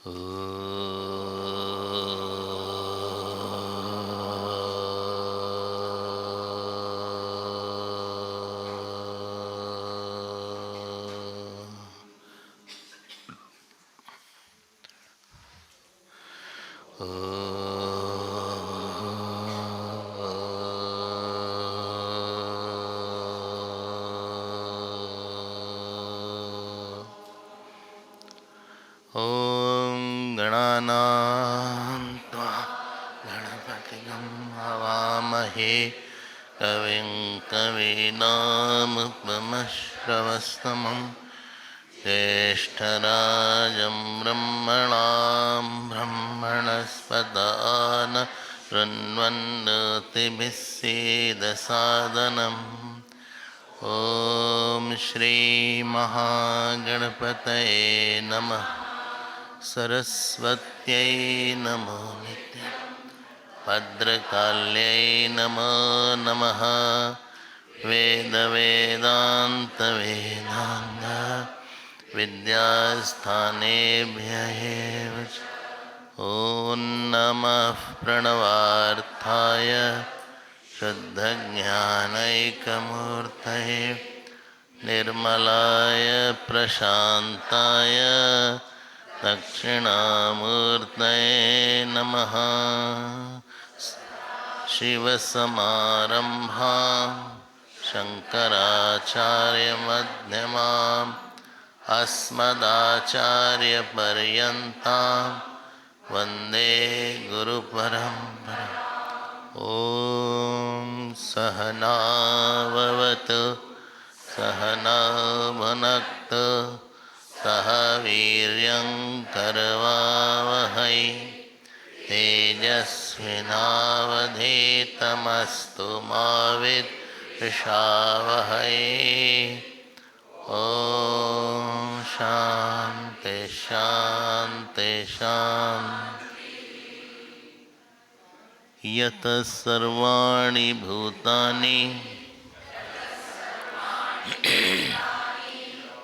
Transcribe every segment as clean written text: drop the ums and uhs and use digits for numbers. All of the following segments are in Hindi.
ॐ गणानां त्वा गणपतिं हवामहे कविं कवीनामुपमश्रवस्तमं ज्येष्ठराजं ब्रह्मणां ब्रह्मणस्पदान शृण्वन्नोतिभिः सीदसादनम् ॐ श्रीमहागणपतये नमः। सरस्वत्यै नमो नित्यं भद्रकाल्यै नमो नमः। वेदवेदान्तवेदान्त विद्यास्थानेभ्यः एव च। ॐ नमः प्रणवार्थाय शुद्धज्ञानैकमूर्तये निर्मलाय प्रशान्ताय दक्षिणामूर्तये नमः। शिवसमारम्भां शङ्कराचार्यमध्यमाम् अस्मदाचार्यपर्यन्तां वन्दे गुरुपरम्पराम्। ॐ सहना भवतु सहना भुनक्तु सह वीर्यं करवावहै तेजस्विनावधीतमस्तु मा विद्विषावहै। ॐ शान्ति शान्ति शान्ति। यतः सर्वाणि भूतानि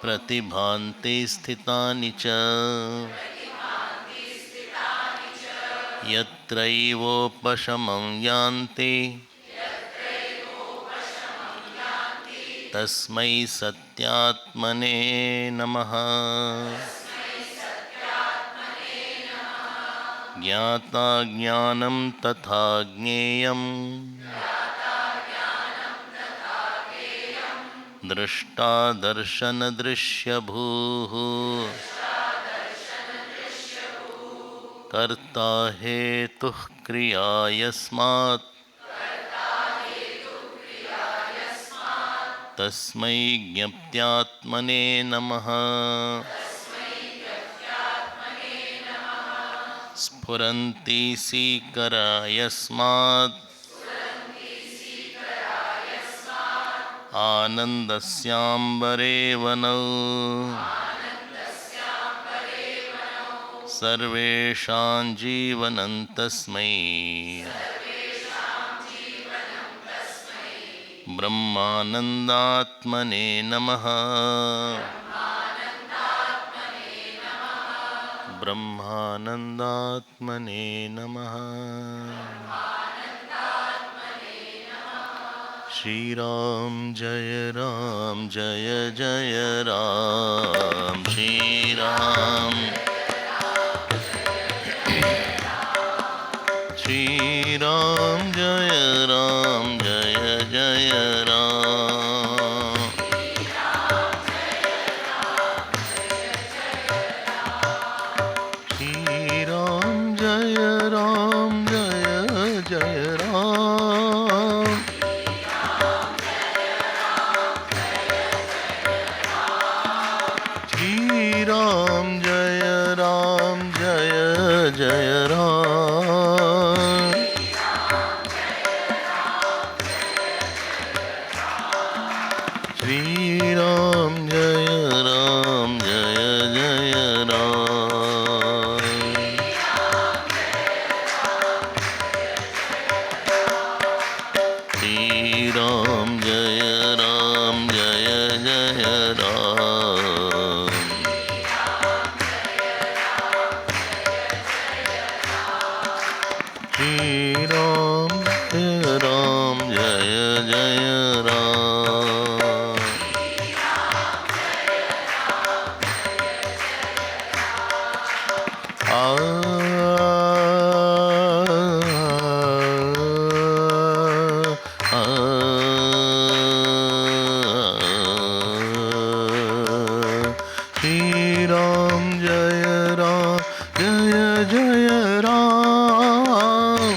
प्रतिभान्ति स्थितानि च यत्रैवोपशमं यान्ति तस्मै सत्यात्मने नमः। ज्ञाता ज्ञानं तथा ज्ञेयं दृष्टा दर्शनदृश्यभूः कर्ता हेतुः क्रिया यस्मात् तस्मै ज्ञप्त्यात्मने नमः। स्फुरन्ति सीकरा यस्मात् आनन्दस्याम्बरे वनौ सर्वेषां जीवनं तस्मै ब्रह्मानन्दात्मने नमः। ब्रह्मानन्दात्मने नमः। श्रीराम जय जय राम। श्रीराम श्रीराम जय जय राम। श्रीराम जय जय राम। श्रीराम जय जय राम। श्रीराम जय जय राम। श्रीराम जय जय राम। श्री राम जय जय राम।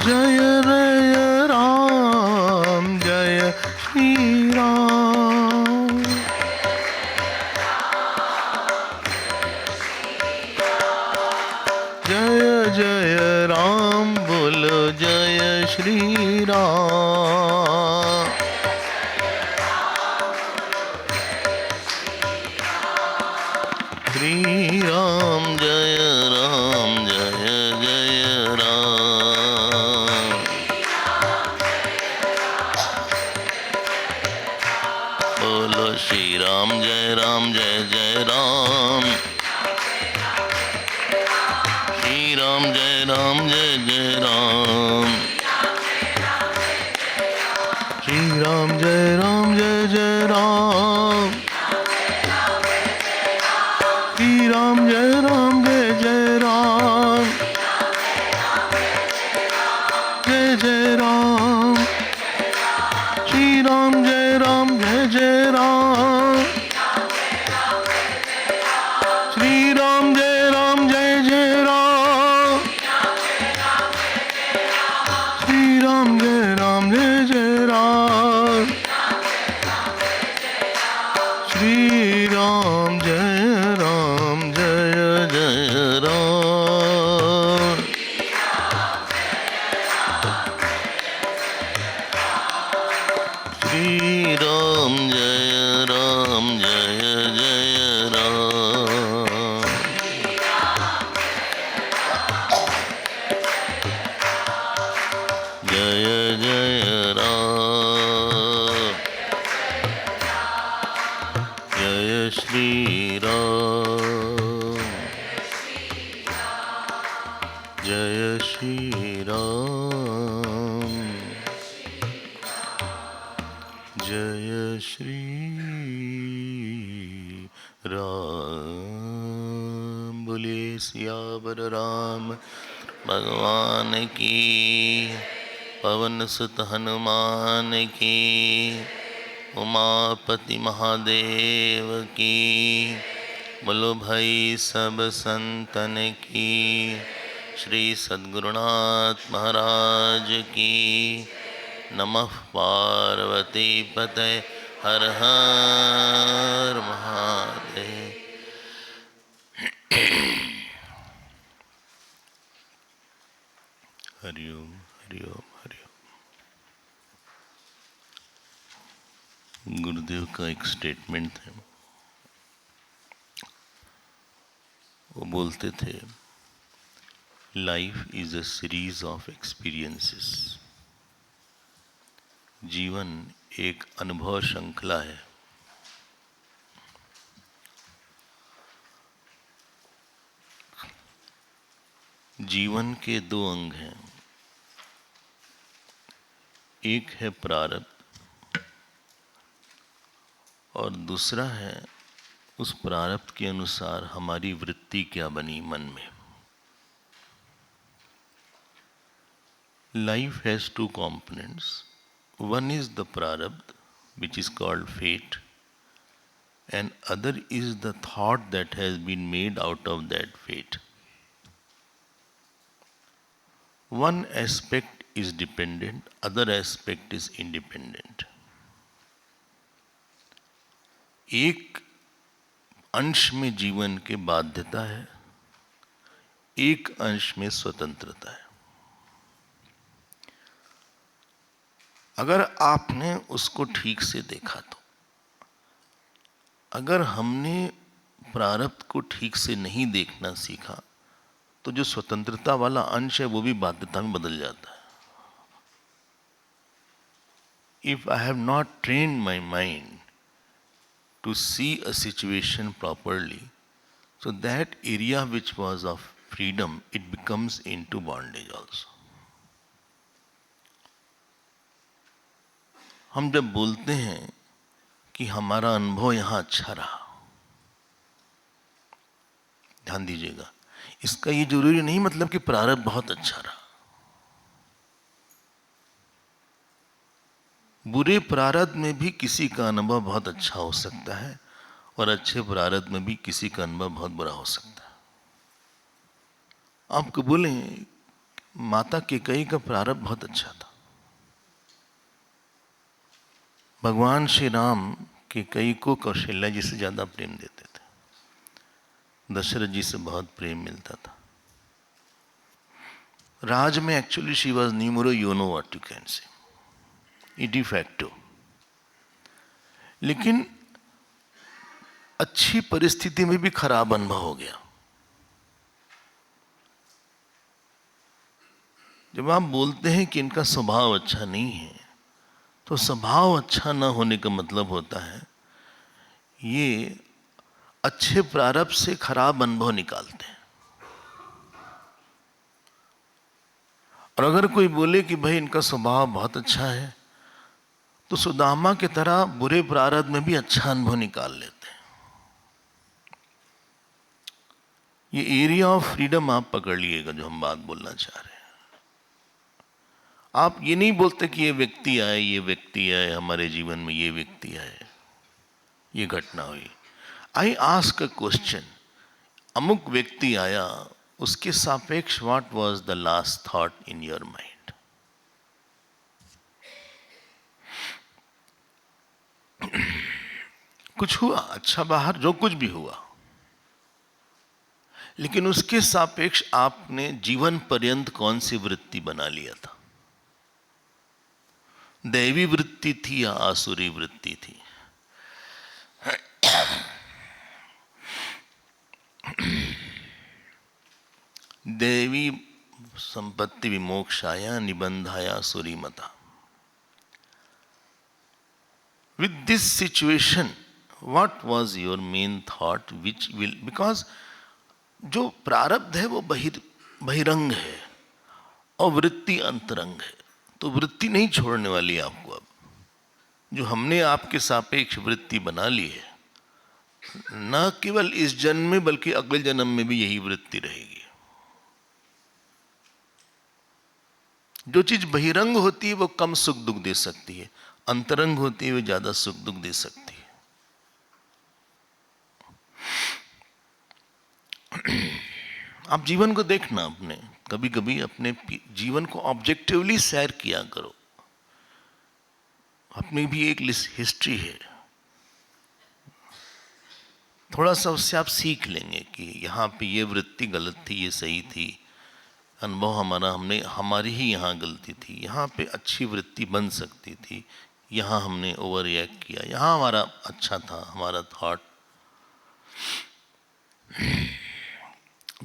जय जय राम जय श्री राम। जय जय राम बोलो जय श्री राम। श्री राम जय जय राम। बोलो श्री राम जय जय राम। श्री राम जय जय राम। श्री राम जय जय राम। श्री राम जय जय राम। जय जय राम। श्री राम जय जय राम। श्री राम जय जय राम। श्री राम जय जय राम। श्री राम जय जय राम। श्री राम जय जय राम। जय जय राम। जय श्री राम। जय श्री राम। जय श्री राम। बोलिए सियावर राम भगवान की। पवन सुत हनुमान की। उमापति महादेव की। बोलो भाई सब संतन की। श्री सद्गुरुनाथ महाराज की। नमः पार्वती पते हर हर महादेव। हरिओम हरिओम हरिओम। गुरुदेव का एक स्टेटमेंट था। वो बोलते थे, life is a series of experiences. जीवन एक अनुभव श्रृंखला है। जीवन के दो अंग हैं। एक है प्रारब्ध और दूसरा है उस प्रारब्ध के अनुसार हमारी वृत्ति क्या बनी मन में। Life has two components. One is the prarabdha, which is called fate, and other is the thought that has been made out of that fate. One aspect is dependent, other aspect is independent. एक अंश में जीवन के बाध्यता है, एक अंश में स्वतंत्रता है। अगर आपने उसको ठीक से देखा तो, अगर हमने प्रारब्ध को ठीक से नहीं देखना सीखा तो जो स्वतंत्रता वाला अंश है वो भी बाध्यता में बदल जाता है। If I have not trained my mind to see a situation properly, so that area which was of freedom, it becomes into bondage also. हम जब बोलते हैं कि हमारा अनुभव यहां अच्छा रहा। ध्यान दीजिएगा, इसका ये जरूरी नहीं मतलब कि प्रारब्ध बहुत अच्छा रहा। बुरे प्रारब्ध में भी किसी का अनुभव बहुत अच्छा हो सकता है और अच्छे प्रारब्ध में भी किसी का अनुभव बहुत बुरा हो सकता है। आपको बोलें, माता कैकेयी का प्रारब्ध बहुत अच्छा था। भगवान श्री राम कैकेयी को कौशल्या जी से ज्यादा प्रेम देते थे, दशरथ जी से बहुत प्रेम मिलता था। राज में actually she was numero uno what you can say de facto. लेकिन अच्छी परिस्थिति में भी खराब अनुभव हो गया। जब आप बोलते हैं कि इनका स्वभाव अच्छा नहीं है, तो स्वभाव अच्छा ना होने का मतलब होता है ये अच्छे प्रारब्ध से खराब अनुभव निकालते हैं। और अगर कोई बोले कि भाई इनका स्वभाव बहुत अच्छा है, तो सुदामा की तरह बुरे प्रारब्ध में भी अच्छा अनुभव निकाल लेते हैं। ये एरिया ऑफ फ्रीडम आप पकड़ लिएगा जो हम बात बोलना चाह रहे हैं। आप ये नहीं बोलते कि ये व्यक्ति आए, ये व्यक्ति आए हमारे जीवन में, ये व्यक्ति आए, ये घटना हुई। आई आस्क अ क्वेश्चन, अमुक व्यक्ति आया, उसके सापेक्ष what was the last thought in your mind? कुछ हुआ अच्छा बाहर, जो कुछ भी हुआ, लेकिन उसके सापेक्ष आपने जीवन पर्यंत कौन सी वृत्ति बना लिया था? दैवी वृत्ति थी या आसुरी वृत्ति थी? देवी संपत्ति विमोक्षाया निबंधाया सुरीमता। With this situation, what was your main thought which will, because जो प्रारब्ध है वो बहिरंग है और वृत्ति अंतरंग है, तो वृत्ति नहीं छोड़ने वाली आपको। अब जो हमने आपके सापेक्ष वृत्ति बना ली है, न केवल इस जन्म में बल्कि अगले जन्म में भी यही वृत्ति रहेगी। जो चीज बहिरंग होती है वो कम सुख दुख दे सकती है, अंतरंग होती है वो ज्यादा सुख दुख दे सकती है। आप जीवन को देखना, अपने कभी कभी अपने जीवन को ऑब्जेक्टिवली सैर किया करो। अपनी भी एक हिस्ट्री है, थोड़ा सा उससे आप सीख लेंगे कि यहाँ पे ये वृत्ति गलत थी, ये सही थी, अनुभव हमारी ही यहाँ गलती थी, यहाँ पे अच्छी वृत्ति बन सकती थी, यहाँ हमने ओवर रिएक्ट किया, यहाँ हमारा अच्छा था, हमारा थॉट।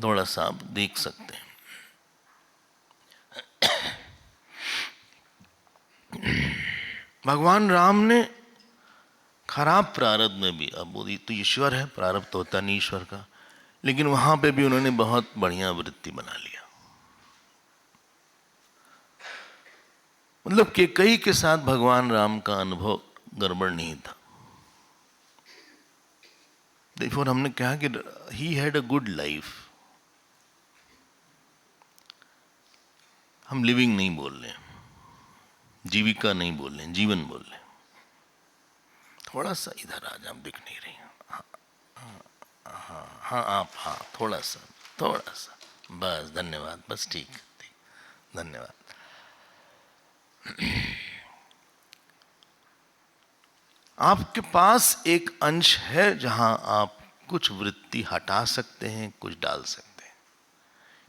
थोड़ा सा आप देख सकते हैं। भगवान राम ने खराब प्रारब्ध में भी, अब वो तो ईश्वर है, प्रारब्ध तो होता नहीं ईश्वर का, लेकिन वहां पे भी उन्होंने बहुत बढ़िया वृत्ति बना लिया। मतलब कैकेयी के साथ भगवान राम का अनुभव गड़बड़ नहीं था। देखो, हमने कहा कि he had a good life. हम लिविंग नहीं बोल रहे, जीविका नहीं बोल रहे, जीवन बोल रहे। थोड़ा सा इधर आ जाओ, दिख नहीं रही। हाँ आप, हाँ थोड़ा सा बस, धन्यवाद, बस ठीक, धन्यवाद। आपके पास एक अंश है जहां आप कुछ वृत्ति हटा सकते हैं, कुछ डाल सकते हैं।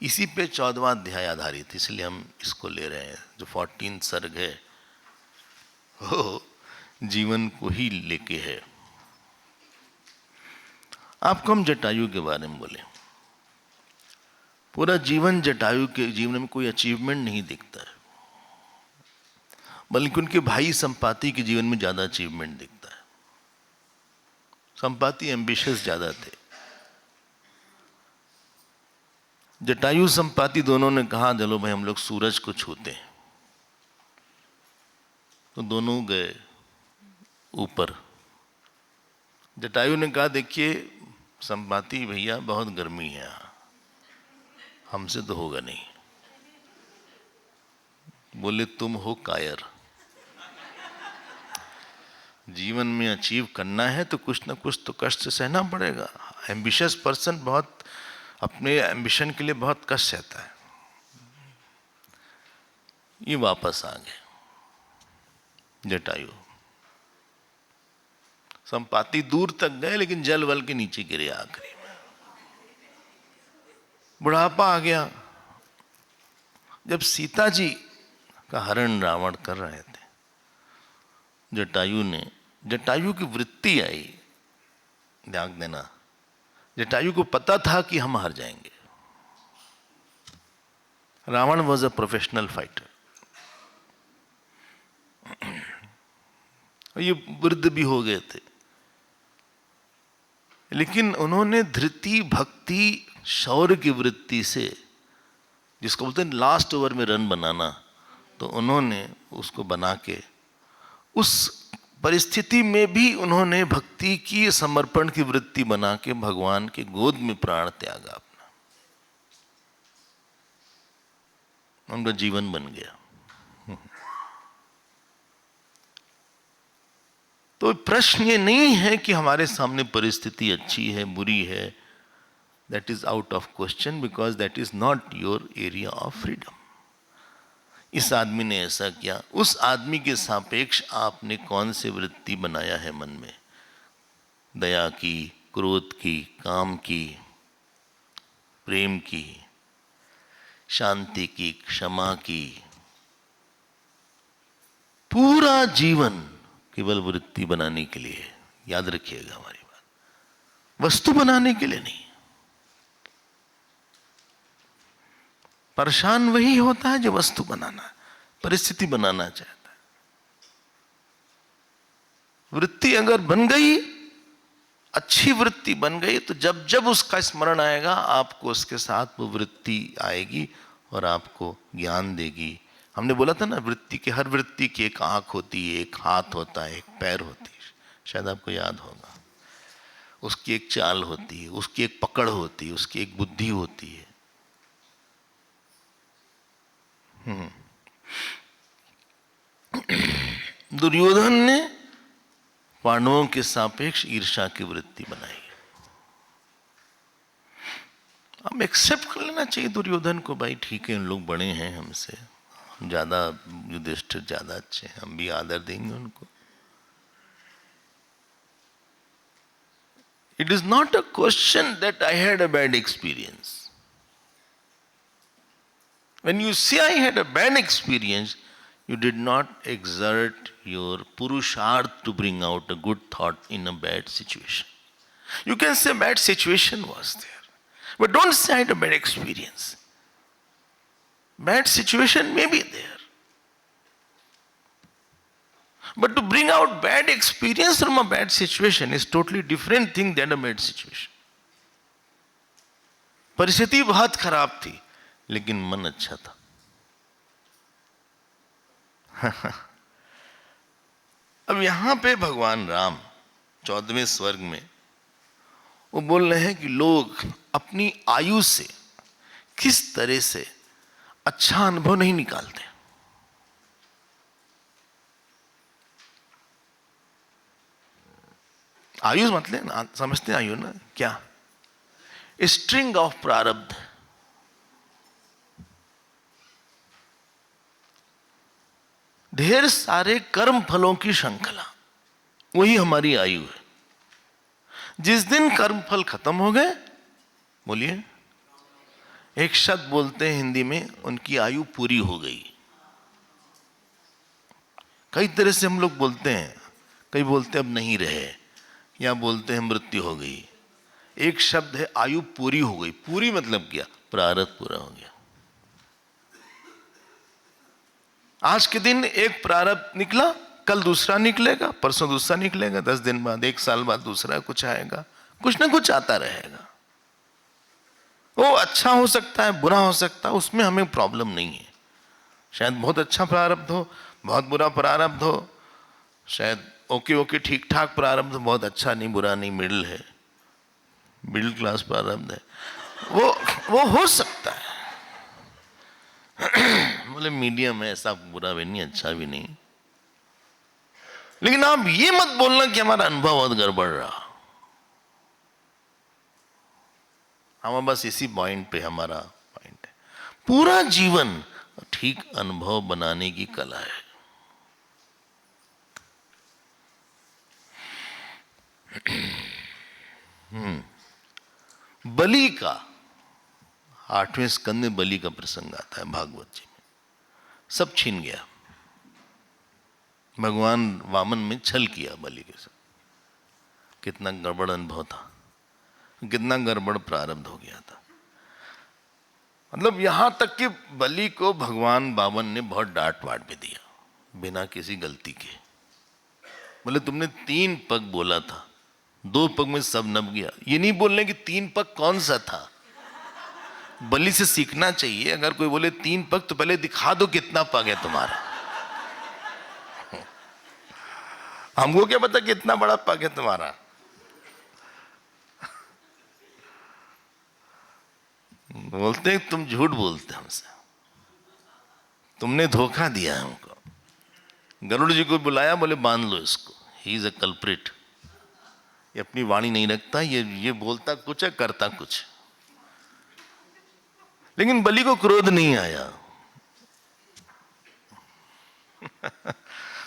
इसी पे 14वां अध्याय आधारित, इसलिए हम इसको ले रहे हैं। जो 14 सर्ग है वो जीवन को ही लेके है। आपको हम जटायु के बारे में बोले, पूरा जीवन जटायु के जीवन में कोई अचीवमेंट नहीं दिखता है, बल्कि उनके भाई संपाति के जीवन में ज्यादा अचीवमेंट दिखता है। संपाति एम्बिशियस ज्यादा थे। जटायु संपाति दोनों ने कहा चलो भाई हम लोग सूरज को छूते हैं, तो दोनों गए ऊपर जटायु ने कहा, देखिए संपाति भैया, बहुत गर्मी है यहाँ, हमसे तो होगा नहीं। बोले, तुम हो कायर, जीवन में अचीव करना है तो कुछ ना कुछ तो कष्ट सहना पड़ेगा। एम्बिशियस पर्सन बहुत अपने एम्बिशन के लिए बहुत कष्ट सहता है। ये वापस आ गए जटायु। संपाति दूर तक गए लेकिन जल वल के नीचे गिरे आखिरी में। बुढ़ापा आ गया। जब सीता जी का हरण रावण कर रहे थे, जटायु की वृत्ति आई। ध्यान देना, जटायु को पता था कि हम हार जाएंगे। Ravan was a professional fighter. ये वृद्ध भी हो गए थे, लेकिन उन्होंने धृति, भक्ति, शौर्य की वृत्ति से, जिसको बोलते हैं लास्ट ओवर में रन बनाना, तो उन्होंने उसको बना के उस परिस्थिति में भी उन्होंने भक्ति की, समर्पण की वृत्ति बना के भगवान के गोद में प्राण त्यागा अपना। उनका जीवन बन गया। तो प्रश्न ये नहीं है कि हमारे सामने परिस्थिति अच्छी है, बुरी है। That is out of question, because that is not your area of freedom. इस आदमी ने ऐसा किया, उस आदमी के सापेक्ष आपने कौन से वृत्ति बनाया है मन में? दया की, क्रोध की, काम की, प्रेम की, शांति की, क्षमा की। पूरा जीवन केवल वृत्ति बनाने के लिए। याद रखिएगा हमारी बात, वस्तु बनाने के लिए नहीं। परेशान वही होता है जो वस्तु बनाना, परिस्थिति बनाना चाहता है। वृत्ति अगर बन गई, अच्छी वृत्ति बन गई, तो जब जब उसका स्मरण आएगा, आपको उसके साथ वो वृत्ति आएगी और आपको ज्ञान देगी। हमने बोला था ना, वृत्ति की, हर वृत्ति की एक आंख होती है, एक हाथ होता है, एक पैर होती है, शायद आपको याद होगा। उसकी एक चाल होती है, उसकी एक पकड़ होती है, उसकी एक बुद्धि होती है। दुर्योधन ने पांडवों के सापेक्ष ईर्ष्या की वृत्ति बनाई। हम एक्सेप्ट कर लेना चाहिए दुर्योधन को, भाई ठीक है, उन लोग बड़े हैं हमसे, ज्यादा, युधिष्ठिर ज्यादा अच्छे हैं, हम भी आदर देंगे उनको। It is not a question that I had a bad experience. When you say I had a bad experience, you did not exert your purusharth to bring out a good thought in a bad situation. You can say bad situation was there, but don't say I had a bad experience. Bad situation may be there, but to bring out bad experience from a bad situation is totally different thing than a bad situation. परिस्थिति बहुत खराब थी, लेकिन मन अच्छा था। अब यहां पे भगवान राम 14वें स्वर्ग में वो बोल रहे हैं कि लोग अपनी आयु से किस तरह से अच्छा अनुभव नहीं निकालते। आयु मतलब समझते हैं आयु ना क्या? स्ट्रिंग ऑफ प्रारब्ध। ढेर सारे कर्म फलों की श्रृंखला, वही हमारी आयु है। जिस दिन कर्म फल खत्म हो गए, बोलिए, एक शब्द बोलते हैं हिंदी में, उनकी आयु पूरी हो गई। कई तरह से हम लोग बोलते हैं, कई बोलते अब नहीं रहे, या बोलते हैं मृत्यु हो गई। एक शब्द है आयु पूरी हो गई। पूरी मतलब क्या? प्रारब्ध पूरा हो गया। आज के दिन एक प्रारब्ध निकला, कल दूसरा निकलेगा, परसों दूसरा निकलेगा, 10 दिन बाद, 1 साल बाद दूसरा कुछ आएगा, कुछ ना कुछ आता रहेगा। वो अच्छा हो सकता है, बुरा हो सकता है, उसमें हमें प्रॉब्लम नहीं है। शायद बहुत अच्छा प्रारब्ध हो, बहुत बुरा प्रारब्ध हो, शायद ओके ओके ठीक ठाक प्रारब्ध, बहुत अच्छा नहीं बुरा नहीं, मिडिल है, मिडिल क्लास प्रारब्ध है, वो हो सकता है। बोले मीडियम है, ऐसा बुरा भी नहीं अच्छा भी नहीं। लेकिन आप ये मत बोलना कि हमारा अनुभव बहुत गड़बड़ रहा। हम बस इसी पॉइंट पे हमारा पॉइंट है। पूरा जीवन ठीक अनुभव बनाने की कला है। बलि का 8वें स्कंद में बलि का प्रसंग आता है भागवत जी में। सब छीन गया, भगवान वामन में छल किया बलि के साथ। कितना गड़बड़ अनुभव था, कितना गड़बड़ प्रारब्ध हो गया था। मतलब यहां तक कि बलि को भगवान वामन ने बहुत डांट वाट भी दिया बिना किसी गलती के। बोले तुमने 3 पग बोला था, 2 पग में सब नब गया। ये नहीं बोलने कि 3 पग कौन सा था। बलि से सीखना चाहिए, अगर कोई बोले 3 पग तो पहले दिखा दो कितना पग है तुम्हारा। हमको क्या पता कितना बड़ा पग है तुम्हारा। बोलते हैं तुम झूठ बोलते हमसे, तुमने धोखा दिया हमको। गरुड़ जी को बुलाया, बोले बांध लो इसको, ही इज अ कल्प्रिट। ये अपनी वाणी नहीं रखता, ये बोलता कुछ है करता कुछ। लेकिन बलि को क्रोध नहीं आया।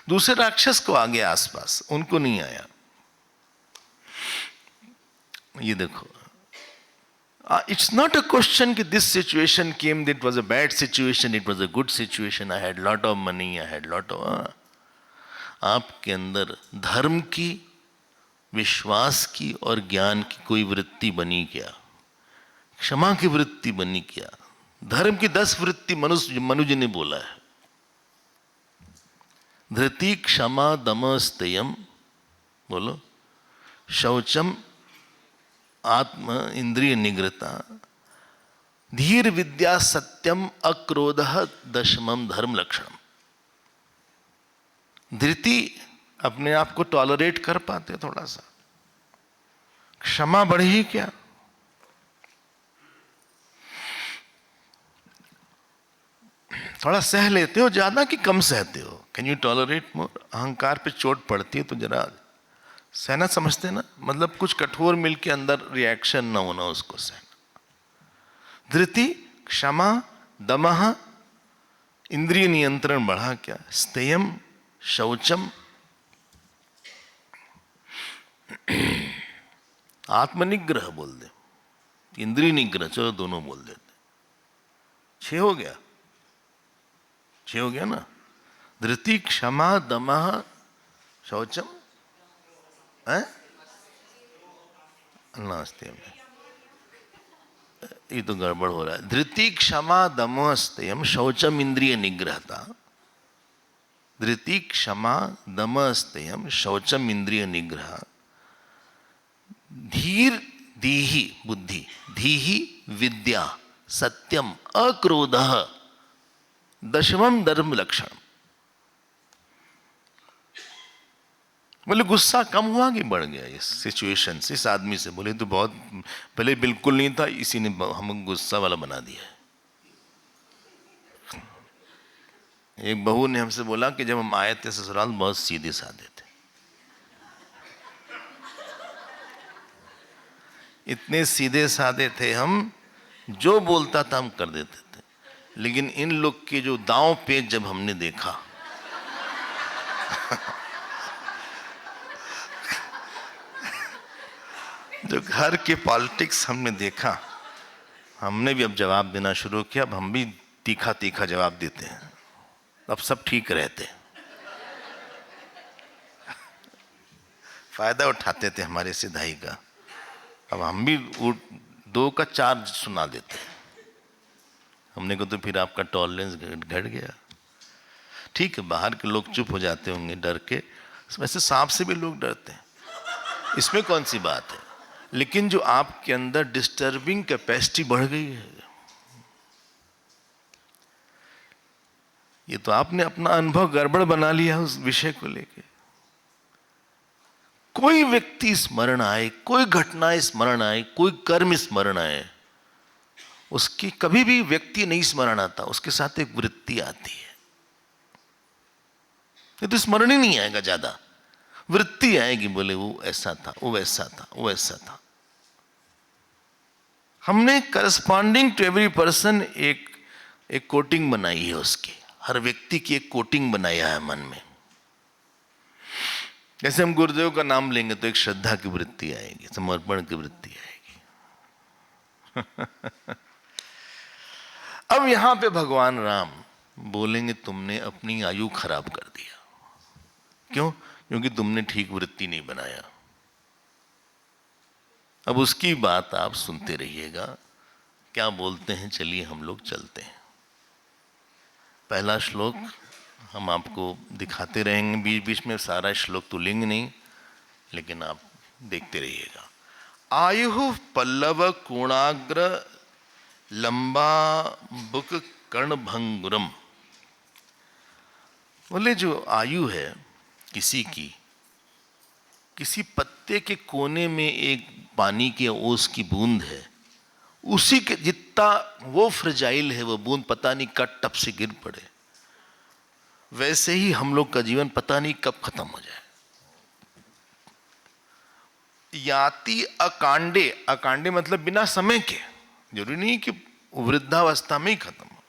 दूसरे राक्षस को आ गया आसपास, उनको नहीं आया। ये देखो, इट्स नॉट अ क्वेश्चन कि this situation came, it was a bad situation, it was a good situation, I had lot of money, I had lot of. आपके अंदर धर्म की, विश्वास की और ज्ञान की कोई वृत्ति बनी क्या? क्षमा की वृत्ति बनी क्या? धर्म की 10 वृत्ति मनुज ने बोला है। धृति क्षमा दम स्तेयम, बोलो, शौचम आत्म इंद्रिय निग्रता, धीर विद्या सत्यम अक्रोध दशमम धर्म लक्षणम। धृति अपने आप को टॉलरेट कर पाते थोड़ा सा, क्षमा बढ़ी क्या, थोड़ा सह लेते हो ज्यादा कि कम सहते हो? कैन यू टॉलरेट मोर? अहंकार पे चोट पड़ती है तो जरा सहना समझते ना, मतलब कुछ कठोर मिल के अंदर रिएक्शन ना होना, उसको सहना। धृति, क्षमा, दमः, इंद्रिय नियंत्रण बढ़ा क्या, स्तेयम, शौचम, आत्मनिग्रह बोल दे, इंद्रिय निग्रह, चलो दोनों बोल देते, 6 हो गया, 6 हो गया ना। धृति, क्षमा, दमः, शौचम, नास्ते में ये तो गड़बड़ हो रहा है। धृति, क्षमा, दमः, स्तेयम, शौचम, इंद्रिय निग्रहता। धृति, क्षमा, दमः, स्तेयम, शौचम, इंद्रिय निग्रह, धीर, धीहि बुद्धि, धीहि विद्या, सत्यम अक्रोध, दशमम धर्म लक्षण। बोले गुस्सा कम हुआ कि बढ़ गया इस सिचुएशन से, इस आदमी से? बोले तो बहुत पहले बिल्कुल नहीं था, इसी ने हम गुस्सा वाला बना दिया। एक बहू ने हमसे बोला कि जब हम आए थे ससुराल बहुत सीधे साधे थे, इतने सीधे साधे थे हम, जो बोलता था हम कर देते थे। लेकिन इन लोग के जो दांव पेच जब हमने देखा जो घर के पॉलिटिक्स हमने देखा, हमने भी अब जवाब देना शुरू किया। अब हम भी तीखा तीखा जवाब देते हैं, अब सब ठीक रहते, फायदा उठाते थे हमारे सिधाई का। अब हम भी 2 का 4 सुना देते। हमने को तो फिर आपका टॉलरेंस घट गया। ठीक है, बाहर के लोग चुप हो जाते होंगे डर के, वैसे सांप से भी लोग डरते हैं, इसमें कौन सी बात है। लेकिन जो आपके अंदर डिस्टर्बिंग कैपेसिटी बढ़ गई है, ये तो आपने अपना अनुभव गड़बड़ बना लिया उस विषय को लेके। कोई व्यक्ति स्मरण आए, कोई घटना स्मरण आए, कोई कर्म स्मरण आए, उसकी कभी भी व्यक्ति नहीं स्मरण आता, उसके साथ एक वृत्ति आती है। ये तो स्मरण ही नहीं आएगा, ज्यादा वृत्ति आएगी, बोले वो ऐसा था, वो वैसा था, वो ऐसा था। हमने करस्पॉन्डिंग टू एवरी पर्सन एक कोटिंग बनाई है उसकी, हर व्यक्ति की एक कोटिंग बनाया है मन में। जैसे हम गुरुदेव का नाम लेंगे तो एक श्रद्धा की वृत्ति आएगी, समर्पण की वृत्ति आएगी। अब यहां पे भगवान राम बोलेंगे तुमने अपनी आयु खराब कर दिया। क्यों? क्योंकि तुमने ठीक वृत्ति नहीं बनाया। अब उसकी बात आप सुनते रहिएगा, क्या बोलते हैं। चलिए हम लोग चलते हैं। पहला श्लोक हम आपको दिखाते रहेंगे बीच बीच में, सारा श्लोक तो लेंगे नहीं, लेकिन आप देखते रहिएगा। आयु पल्लव कोणाग्र लंबा बुक कर्णभंगुरम। बोले जो आयु है किसी की, किसी पत्ते के कोने में एक पानी के ओस की बूंद है, उसी के जितना वो फ्रेजाइल है वो बूंद, पता नहीं कब टप से गिर पड़े। वैसे ही हम लोग का जीवन पता नहीं कब खत्म हो जाए। याति अकांडे, अकांडे मतलब बिना समय के, जरूरी नहीं कि वृद्धावस्था में ही खत्म हो।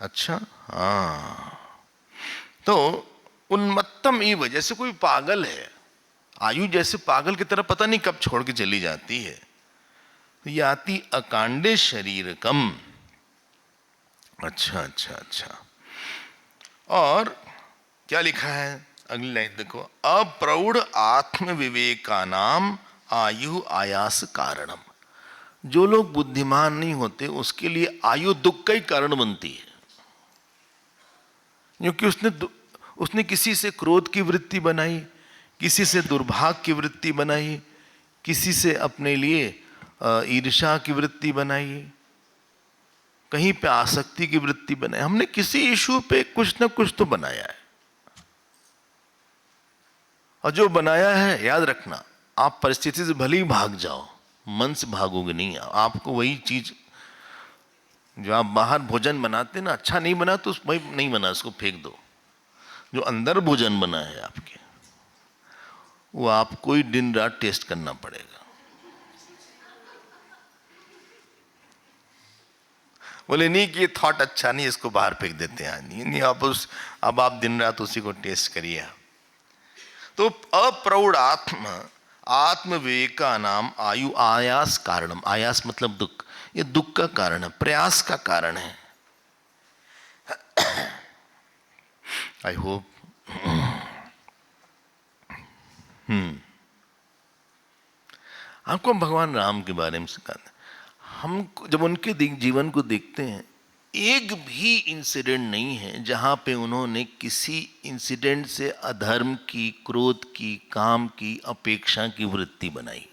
अच्छा, हाँ, तो उन्मत्तम इव, जैसे कोई पागल है, आयु जैसे पागल की तरह पता नहीं कब छोड़ के चली जाती है। याति अकांडे शरीर कम। अच्छा अच्छा अच्छा। और क्या लिखा है अगली लाइन देखो, अप्रौढ़ आत्म विवेकानाम आयु आयास कारणम। जो लोग बुद्धिमान नहीं होते उसके लिए आयु दुख का ही कारण बनती है, क्योंकि उसने किसी से क्रोध की वृत्ति बनाई, किसी से दुर्भाग्य की वृत्ति बनाई, किसी से अपने लिए ईर्ष्या की वृत्ति बनाई, कहीं पे आसक्ति की वृत्ति बनाई। हमने किसी इशू पे कुछ ना कुछ तो बनाया है, और जो बनाया है याद रखना, आप परिस्थिति से भले ही भाग जाओ, मन से भागोगे नहीं। आपको वही चीज जो आप बाहर भोजन बनाते ना, अच्छा नहीं बना तो वही नहीं बना, उसको फेंक दो। जो अंदर भोजन बना है आपके, वो आपको ही दिन रात टेस्ट करना पड़ेगा। बोले नहीं कि ये थॉट अच्छा नहीं, इसको बाहर फेंक देते हैं। नहीं, अब आप दिन रात उसी को टेस्ट करिए। तो अप्रौढ़ आत्म विवेका नाम आयु आयास कारणम। आयास मतलब दुख, ये दुख का कारण है, प्रयास का कारण है। आई होप आपको भगवान राम के बारे में सिखाते। हम जब उनके जीवन को देखते हैं, एक भी इंसिडेंट नहीं है जहां पे उन्होंने किसी इंसिडेंट से अधर्म की, क्रोध की, काम की, अपेक्षा की वृत्ति बनाई।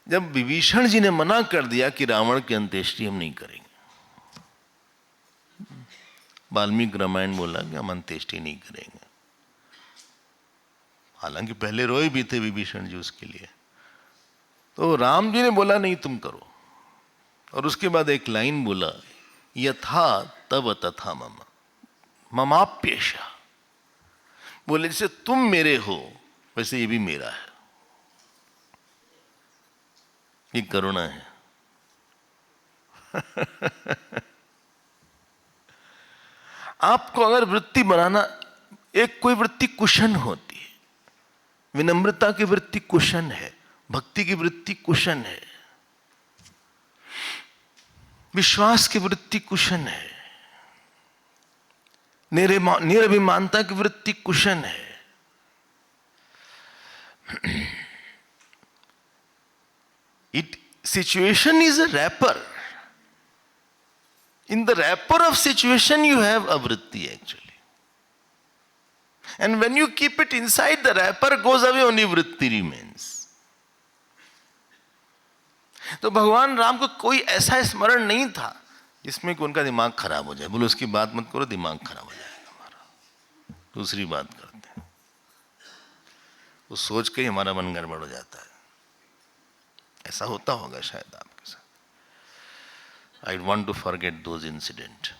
जब विभीषण जी ने मना कर दिया कि रावण की अंत्येष्टि हम नहीं करेंगे, वाल्मीकि रामायण बोला कि हम अंत्येष्टि नहीं करेंगे। हालांकि पहले रोए भी थे विभीषण जी उसके लिए, तो राम जी ने बोला नहीं तुम करो। और उसके बाद एक लाइन बोला, यथा तव तथा मम ममाप्येषा। बोले जैसे तुम मेरे हो वैसे ये भी मेरा है। ये करुणा है। आपको अगर वृत्ति बनाना, एक कोई वृत्ति कुशन होती है, विनम्रता की वृत्ति कुशन है, भक्ति की वृत्ति कुशन है, विश्वास की वृत्ति कुशन है, निरभिमानता की वृत्ति कुशन है। Situation is a wrapper. In the wrapper of situation you have a vritti actually. And when you keep it inside the wrapper goes away, only vritti remains. तो भगवान राम को कोई ऐसा स्मरण नहीं था जिसमें कि उनका दिमाग खराब हो जाए। बोलो उसकी बात मत करो, दिमाग खराब हो जाएगा हमारा। दूसरी बात करते हैं। वो सोच के ही हमारा मन गड़बड़ हो जाता है। ऐसा होता होगा शायद आपके साथ। I want to forget those incident.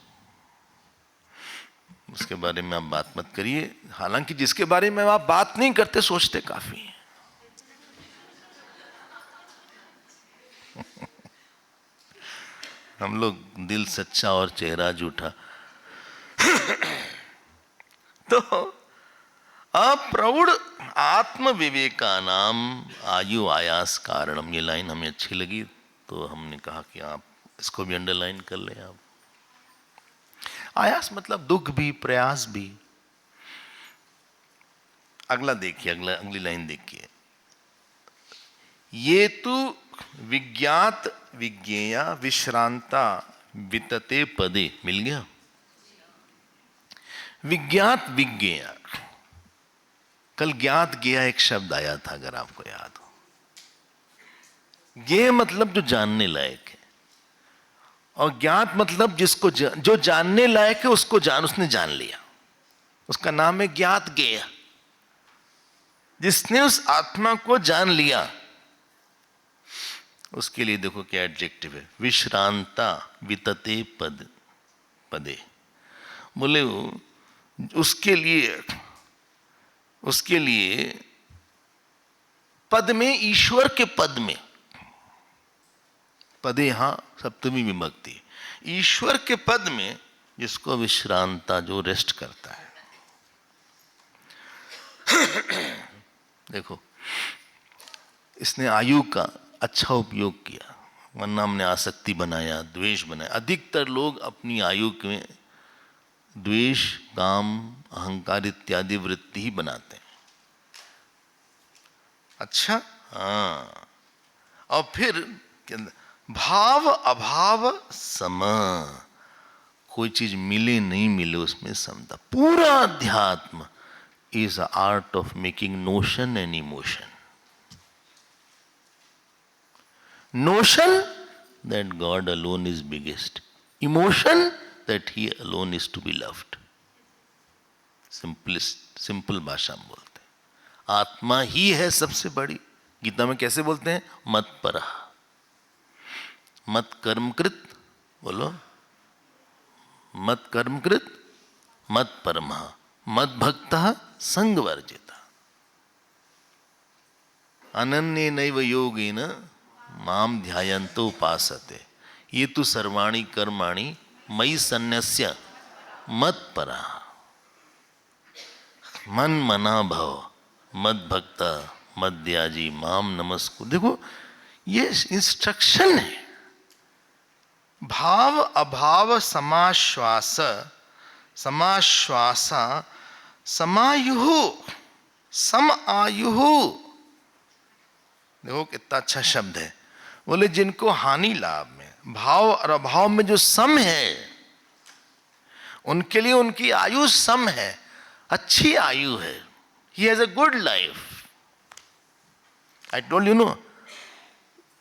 उसके बारे में आप बात मत करिए, हालांकि जिसके बारे में आप बात नहीं करते सोचते काफी हैं। हम लोग दिल सच्चा और चेहरा झूठा। तो अप्रौढ़ आत्म विवेकानाम आयु आयास कारणम, ये लाइन हमें अच्छी लगी तो हमने कहा कि आप इसको भी अंडरलाइन कर लें। आप आयास मतलब दुख भी, प्रयास भी। अगला देखिए, अगली लाइन देखिए। ये तो विज्ञात विज्ञेया विश्रांता वितते पदे, मिल गया। विज्ञात विज्ञेया, कल ज्ञात ज्ञेया एक शब्द आया था अगर आपको याद हो। ज्ञेय मतलब जो जानने लायक है, और ज्ञात मतलब जिसको जो जानने लायक है उसको उसने जान लिया, उसका नाम है ज्ञात ज्ञेय। जिसने उस आत्मा को जान लिया उसके लिए देखो क्या एडजेक्टिव है, विश्रांता वितते पदे। बोले उसके लिए पद में, ईश्वर के पद में, पदे यहां सप्तमी विभक्ति, ईश्वर के पद में जिसको विश्रांता, जो रेस्ट करता है। देखो इसने आयु का अच्छा उपयोग किया, वरना हमने आसक्ति बनाया, द्वेष बनाया। अधिकतर लोग अपनी आयु में द्वेष, काम, अहंकार इत्यादि वृत्ति ही बनाते हैं। अच्छा, हाँ। और फिर भाव अभाव सम, कोई चीज मिले नहीं मिले उसमें समता। पूरा अध्यात्म is the art of making notion and emotion. Notion that God alone is biggest. Emotion that He alone is to be loved. Simple भाषा में बोलते हैं। आत्मा ही है सबसे बड़ी। गीता में कैसे बोलते हैं? मत परः, मत कर्मकृत, बोलो, मत कर्मकृत, मत परमः, मत भक्तः संग वर्जिता, अनन्ये नैव योगेन माम ध्यायन्तो उपासते, ये तु सर्वाणि कर्माणि मयि सन्न्यस्य मत परः, मन मना भव, मत भक्ता मद्याजी माम नमस्कुरु। देखो ये इंस्ट्रक्शन है। भाव अभाव समाश्वास, समाश्वासा समायुः सम आयुः। देखो कितना अच्छा शब्द है। बोले जिनको हानि लाभ में, भाव और अभाव में जो सम है, उनके लिए उनकी आयु सम है, अच्छी आयु है। He has a good life. I told you, no,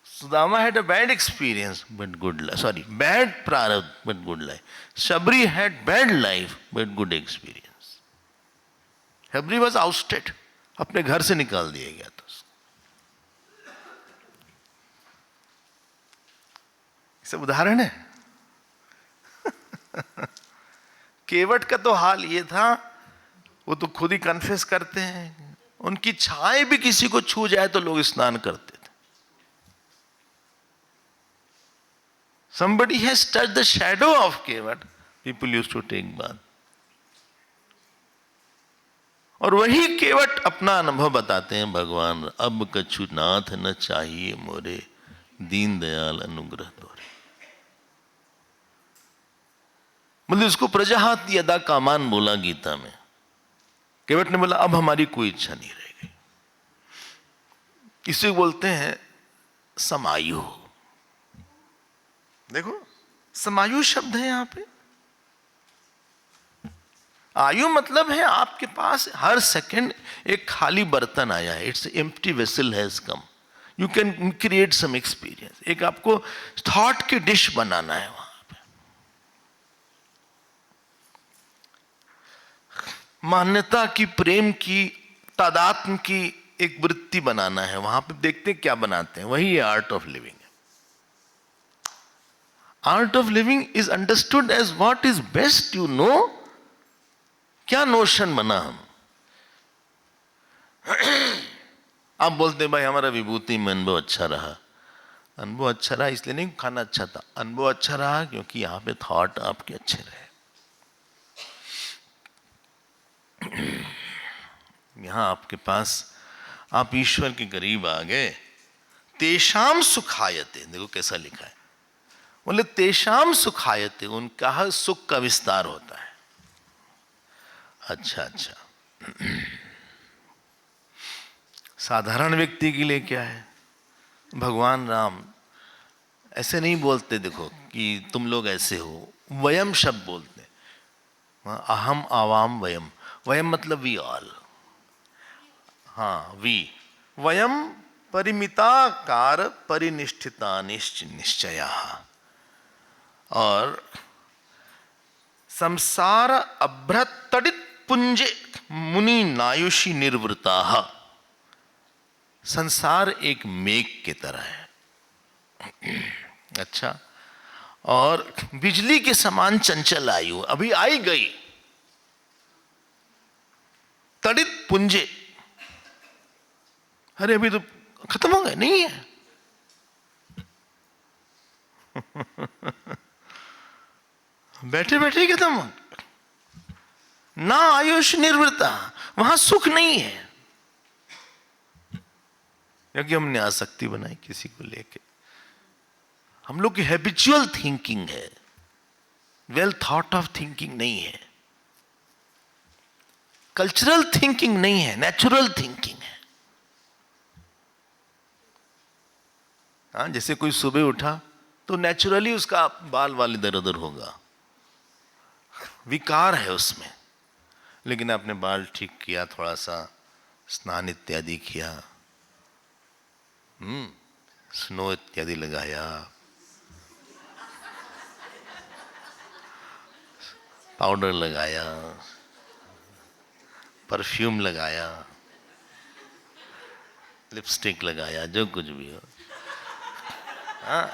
Sudama had a bad experience but good life. Sorry, bad prarabdha but good life. Shabri had bad life but good experience. Shabri was ousted, अपने घर से निकाल दिया गया था। सब उदाहरण है। केवट का तो हाल ये था, वो तो खुद ही कन्फेस करते हैं, उनकी छाया भी किसी को छू जाए तो लोग स्नान करते थे। Somebody has touched the shadow of Kevat, people used to take bath. और वही केवट अपना अनुभव बताते हैं, भगवान अब कछु नाथ न चाहिए मोरे, दीन दयाल अनुग्रह तोरे। मतलब इसको प्रजाहाति यदा कामान बोला गीता में। केवट ने बोला अब हमारी कोई इच्छा नहीं रह गई। इसे बोलते हैं समायु। देखो समायु शब्द है यहां पे। आयु मतलब है आपके पास हर सेकंड एक खाली बर्तन आया है, it's empty vessel has come, you can create some experience. एक आपको थॉट की डिश बनाना है वहां पे। मान्यता की, प्रेम की, तादात्म्य की एक वृत्ति बनाना है। वहां पे देखते हैं क्या बनाते हैं, वही आर्ट ऑफ लिविंग है। Art of living is understood as what is best, you know. क्या नोशन बना हम। आप बोलते हैं भाई हमारा विभूति में अनुभव अच्छा रहा। अनुभव अच्छा रहा इसलिए नहीं खाना अच्छा था, अनुभव अच्छा रहा क्योंकि यहां पे थॉट आपके अच्छे रहे। यहां आपके पास आप ईश्वर के करीब आ गए। तेषाम सुखायते, देखो कैसा लिखा है, बोले तेषाम सुखायते, उनका सुख का विस्तार होता है। अच्छा अच्छा, साधारण व्यक्ति के लिए क्या है, भगवान राम ऐसे नहीं बोलते देखो कि तुम लोग ऐसे हो, वयम शब्द बोलते, अहम आवाम वयम। वयम मतलब वी ऑल, हाँ वी। वयम परिमिताकार परिनिष्ठिता निश्चया, और संसार अभ्रत तडित पुंजे मुनि नायुषी निर्वृता। संसार एक मेघ की तरह है। अच्छा, और बिजली के समान चंचल आयु, अभी आई गई। तडित पुंजे, अरे अभी तो खत्म हो गए, नहीं है। बैठे बैठे ही खत्म हो, ना आयुष निर्वृता, वहां सुख नहीं है, क्योंकि हमने आसक्ति बनाई किसी को लेके। हम लोग की हैबिचुअल थिंकिंग है, वेल थॉट ऑफ थिंकिंग नहीं है, कल्चरल थिंकिंग नहीं है, नेचुरल थिंकिंग है। हाँ, जैसे कोई सुबह उठा तो नेचुरली उसका बाल वाल इधर उधर होगा, विकार है उसमें। लेकिन आपने बाल ठीक किया, थोड़ा सा स्नान इत्यादि किया, स्नो इत्यादि लगाया, पाउडर लगाया, परफ्यूम लगाया, लिपस्टिक लगाया, जो कुछ भी हो, हाँ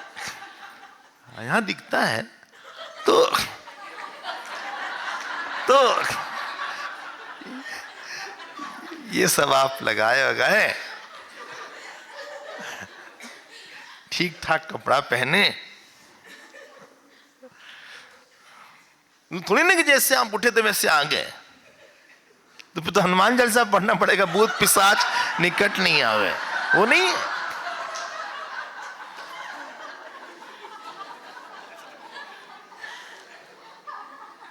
यहां दिखता है तो ये सब आप लगाए वगाए, ठीक ठाक कपड़ा पहने, थोड़ी ना कि जैसे आप उठे तो वैसे आ गए। तो फिर तो हनुमान चालीसा पढ़ना पड़ेगा, भूत पिशाच निकट नहीं आवे, वो नहीं है।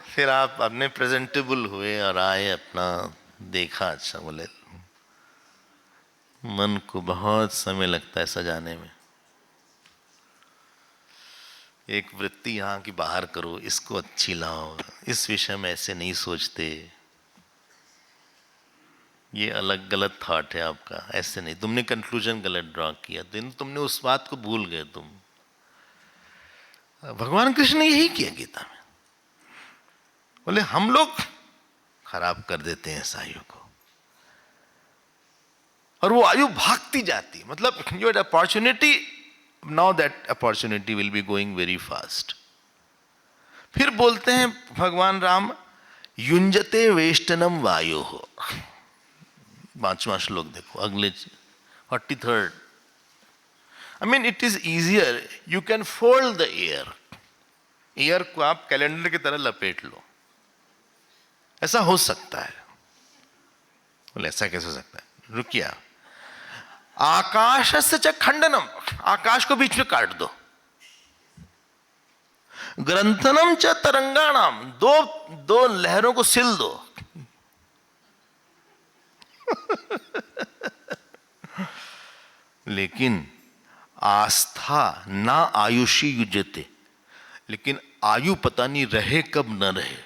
फिर आप अपने प्रेजेंटेबल हुए और आए, अपना देखा, अच्छा बोले मन को बहुत समय लगता है सजाने में। एक वृत्ति यहाँ की बाहर करो, इसको अच्छी लाओ, इस विषय में ऐसे नहीं सोचते, ये अलग गलत थॉट है आपका, ऐसे नहीं, तुमने कंक्लूजन गलत ड्रॉ किया, तुमने उस बात को भूल गए तुम। भगवान कृष्ण ने यही किया गीता में, बोले हम लोग खराब कर देते हैं इस आयु को, और वो आयु भागती जाती, मतलब you had opportunity, now that opportunity will be going very fast. फिर बोलते हैं भगवान राम, युंजते वेष्टनम वायु हो। 5वां श्लोक देखो, अगले 43rd। I mean it is easier, you can fold the air, air को आप कैलेंडर की तरह लपेट लो, ऐसा हो सकता है। बोले ऐसा कैसे हो सकता है, रुकिए। आकाश से च खंडनम, आकाश को बीच में काट दो। ग्रंथनम च तरंगाणाम, दो लहरों को सिल दो। लेकिन आस्था ना आयुषी युजते, लेकिन आयु पता नहीं रहे कब न रहे।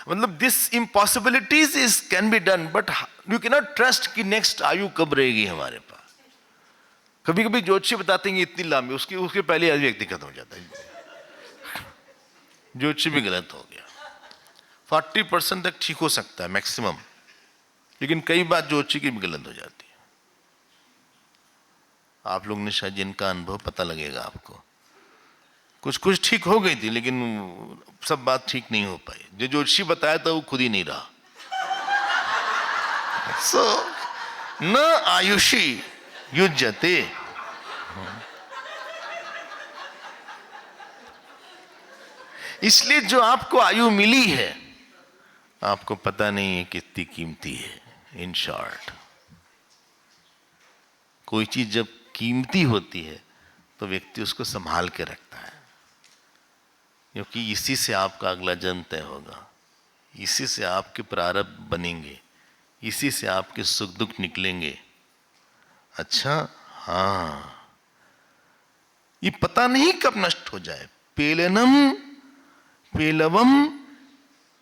मतलब this impossibilities is can be done, but you can not trust कि नेक्स्ट आयु कब रहेगी हमारे पास। कभी कभी ज्योतिषी बताते हैं इतनी लंबी, उसके पहले आज व्यक्ति खत्म हो जाता है, ज्योतिषी भी गलत हो गया। 40% तक ठीक हो सकता है मैक्सिमम, लेकिन कई बार जो अच्छी की भी गलत हो जाती है। आप लोग ने शायद जिनका अनुभव पता लगेगा आपको, कुछ कुछ ठीक हो गई थी लेकिन सब बात ठीक नहीं हो पाई। जो ज्योतिषी बताया था वो खुद ही नहीं रहा। सो न आयुषी युज्यते। इसलिए जो आपको आयु मिली है आपको पता नहीं है कितनी कीमती है। इन शॉर्ट, कोई चीज जब कीमती होती है तो व्यक्ति उसको संभाल के रखता है, क्योंकि इसी से आपका अगला जन्म तय होगा, इसी से आपके प्रारब्ध बनेंगे, इसी से आपके सुख दुख निकलेंगे। अच्छा, हाँ, ये पता नहीं कब नष्ट हो जाए। पेलनम पेलवम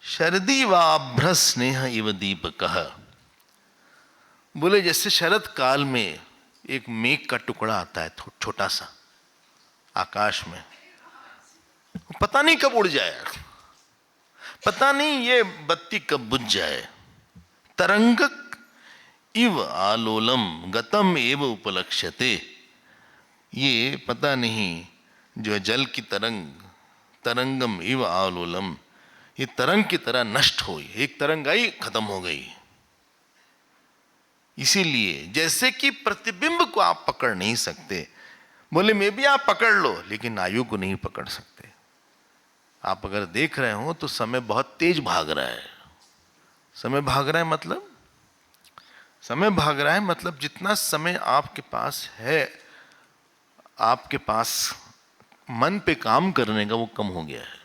शरदी वाभ्र स्नेह इव दीपकः। बोले जैसे शरद काल में एक मेघ का टुकड़ा आता है छोटा सा आकाश में, पता नहीं कब उड़ जाए, पता नहीं ये बत्ती कब बुझ जाए। तरंगक इव आलोलम गतम एव उपलक्ष्यते। ये पता नहीं जो जल की तरंग, तरंगम इव आलोलम, ये तरंग की तरह नष्ट हुई। एक तरंग आई खत्म हो गई। इसीलिए जैसे कि प्रतिबिंब को आप पकड़ नहीं सकते, बोले में भी आप पकड़ लो, लेकिन आयु को नहीं पकड़ सकते। आप अगर देख रहे हो तो समय बहुत तेज भाग रहा है। समय भाग रहा है मतलब, समय भाग रहा है मतलब जितना समय आपके पास है, आपके पास मन पे काम करने का वो कम हो गया है।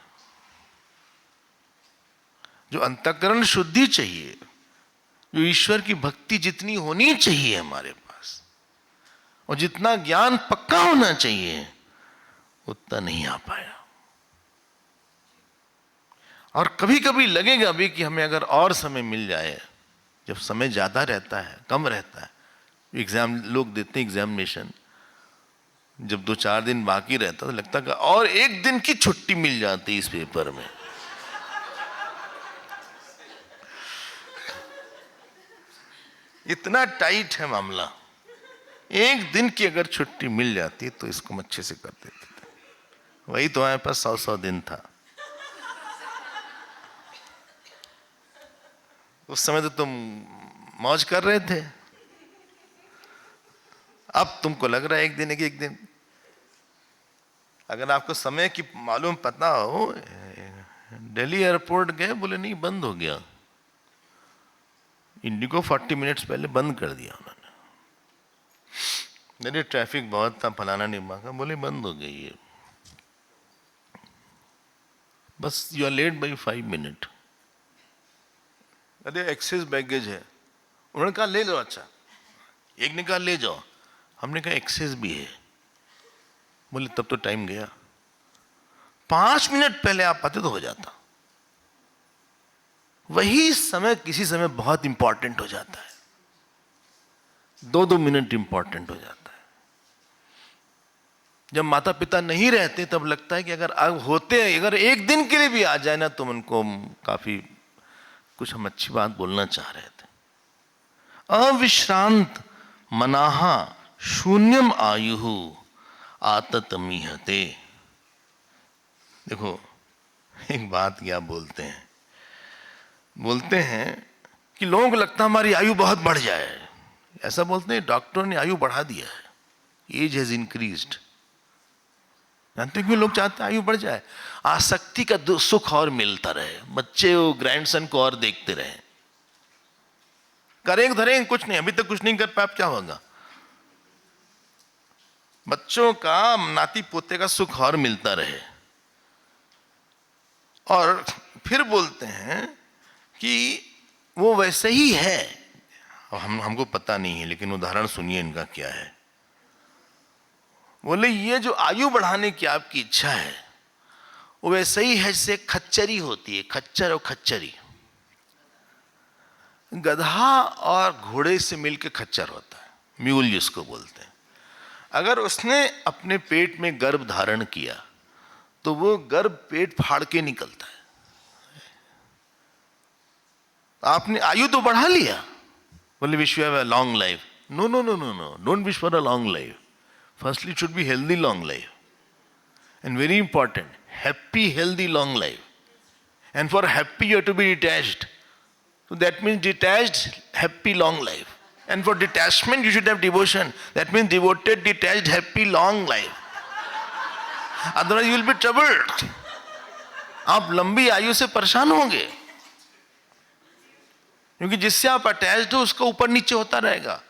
जो अंतःकरण शुद्धि चाहिए, जो ईश्वर की भक्ति जितनी होनी चाहिए हमारे पास, और जितना ज्ञान पक्का होना चाहिए, उतना नहीं आ पाया। और कभी कभी लगेगा भी कि हमें अगर और समय मिल जाए, जब समय ज्यादा रहता है कम रहता है, एग्जाम लोग देते हैं एग्जामिनेशन, जब 2-4 दिन बाकी रहता तो लगता कि और एक दिन की छुट्टी मिल जाती इस पेपर में। इतना टाइट है मामला, एक दिन की अगर छुट्टी मिल जाती तो इसको हम अच्छे से कर देते थे। वही तो हमारे पास 100 दिन था। उस समय तो तुम मौज कर रहे थे, अब तुमको लग रहा है एक दिन एक दिन। अगर आपको समय की मालूम पता हो, दिल्ली एयरपोर्ट गए, बोले नहीं बंद हो गया, इंडिगो 40 मिनट्स पहले बंद कर दिया उन्होंने। मेरे ट्रैफिक बहुत था, फलाना निम्मा का, बोले बंद हो गई है, बस you are late by 5 minute. अरे एक्सेस बैगेज है, उन्होंने कहा ले लो। अच्छा, एक ने कहा ले जाओ, हमने कहा एक्सेस भी है। बोले तब तो टाइम गया, 5 मिनट पहले आप आते तो हो जाता। वही समय किसी समय बहुत इंपॉर्टेंट हो जाता है, 2-2 मिनट इंपॉर्टेंट हो जाता है। जब माता पिता नहीं रहते तब लगता है कि अगर होते हैं, अगर एक दिन के लिए भी आ जाए ना, तो उनको काफी कुछ हम अच्छी बात बोलना चाह रहे थे। अविश्रांत मनाहा शून्यम आयु आततमीहते। देखो एक बात क्या बोलते हैं कि लोगों को लगता है हमारी आयु बहुत बढ़ जाए, ऐसा बोलते हैं। डॉक्टरों ने आयु बढ़ा दिया है, एज हैज इंक्रीज्ड। जानते क्यों लोग चाहते हैं आयु बढ़ जाए? आसक्ति का सुख और मिलता रहे, बच्चे वो ग्रैंडसन को और देखते रहे। करेंगे धरेंगे कुछ नहीं, अभी तक कुछ नहीं कर पाए, अब क्या होगा? बच्चों का, नाती पोते का सुख और मिलता रहे। और फिर बोलते हैं कि वो वैसे ही है। हमको पता नहीं है, लेकिन उदाहरण सुनिए इनका क्या है। बोले ये जो आयु बढ़ाने की आपकी इच्छा है, वो वैसे ही है जैसे खच्चरी होती है, खच्चर और खच्चरी। गधा और घोड़े से मिलकर खच्चर होता है, म्यूल जिसको बोलते हैं। अगर उसने अपने पेट में गर्भ धारण किया तो वो गर्भ पेट फाड़ के निकलता है। आपने आयु तो बढ़ा लिया, बोले wish you have a long life. No no no no no, don't wish for a long life. Firstly it should be healthy long life, and very important, happy healthy long life. And for happy you have to be detached. So that means detached, happy, long life. And for detachment, you should have devotion. That means devoted, detached, happy, long life. Otherwise, you will be troubled. आप लंबी आयु से परेशान होंगे, क्योंकि जिससे आप अटैच्ड हो उसका ऊपर नीचे होता रहेगा.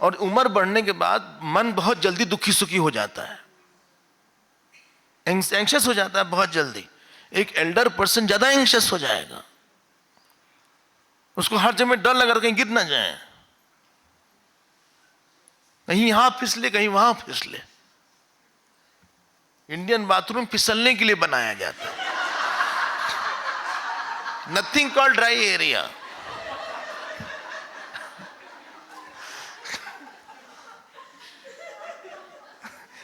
और उम्र बढ़ने के बाद मन बहुत जल्दी दुखी सुखी हो जाता है, एंग्शियस हो जाता है बहुत जल्दी. एक एल्डर पर्सन ज्यादा एंग्शियस हो जाएगा, उसको हर जगह डर लगा कहीं गिर ना जाए, कहीं यहां फिसले कहीं वहां फिसले. इंडियन बाथरूम फिसलने के लिए बनाया जाता है. Nothing called dry area.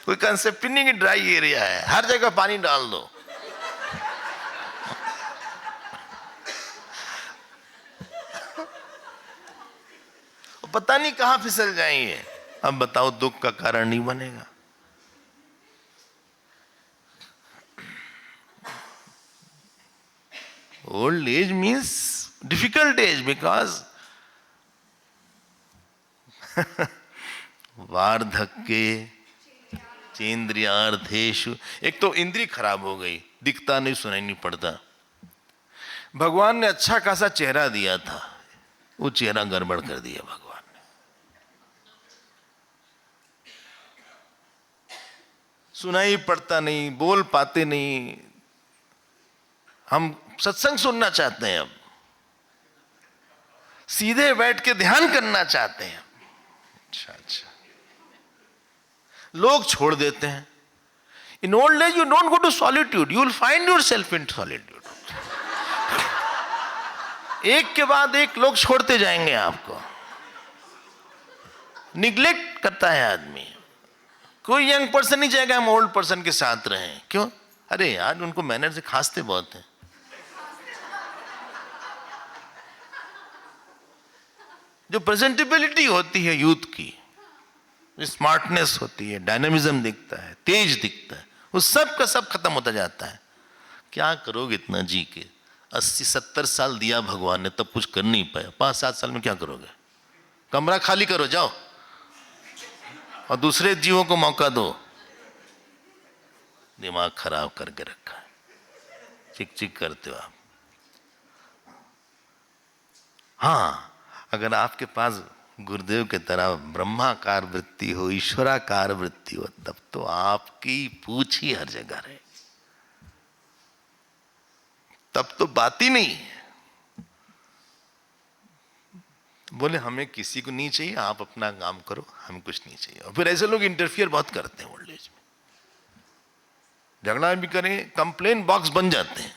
कोई कंसेप्ट नहीं कि ड्राई एरिया है, हर जगह पानी डाल दो. पता नहीं कहां फिसल जाएंगे. अब बताओ, दुख का कारण नहीं बनेगा. Old age means difficult age, because वार्धक्ये चेन्द्रियार्थेषु. एक तो इंद्री खराब हो गई, दिखता नहीं सुनाई नहीं पड़ता. भगवान ने अच्छा खासा चेहरा दिया था, वो चेहरा गड़बड़ कर दिया भगवान. सुनाई पड़ता नहीं, बोल पाते नहीं. हम सत्संग सुनना चाहते हैं, अब सीधे बैठ के ध्यान करना चाहते हैं. अच्छा अच्छा, लोग छोड़ देते हैं. In old age you don't go to solitude, you will find yourself in solitude. एक के बाद एक लोग छोड़ते जाएंगे आपको. निग्लेक्ट करता है आदमी. कोई यंग पर्सन नहीं चाहेगा हम ओल्ड पर्सन के साथ रहें. क्यों? अरे यार, उनको मैनर से खांसते बहुत हैं. जो प्रेजेंटेबिलिटी होती है यूथ की, स्मार्टनेस होती है, डायनामिज्म दिखता है, तेज दिखता है, वो सब का सब खत्म होता जाता है. क्या करोगे इतना जी के? 80-70 साल दिया भगवान ने, तब कुछ कर नहीं पाया. 5-7 साल में क्या करोगे? कमरा खाली करो, जाओ, और दूसरे जीवों को मौका दो. दिमाग खराब करके रखा है, चिक चिक करते हो आप. हाँ, अगर आपके पास गुरुदेव के तरह ब्रह्माकार वृत्ति हो, ईश्वराकार वृत्ति हो, तब तो आपकी पूछ ही हर जगह रहे. तब तो बात ही नहीं. बोले हमें किसी को नहीं चाहिए, आप अपना काम करो, हमें कुछ नहीं चाहिए. और फिर ऐसे लोग इंटरफियर बहुत करते हैं ओल्ड एज में. झगड़ा भी करें, कंप्लेन बॉक्स बन जाते हैं.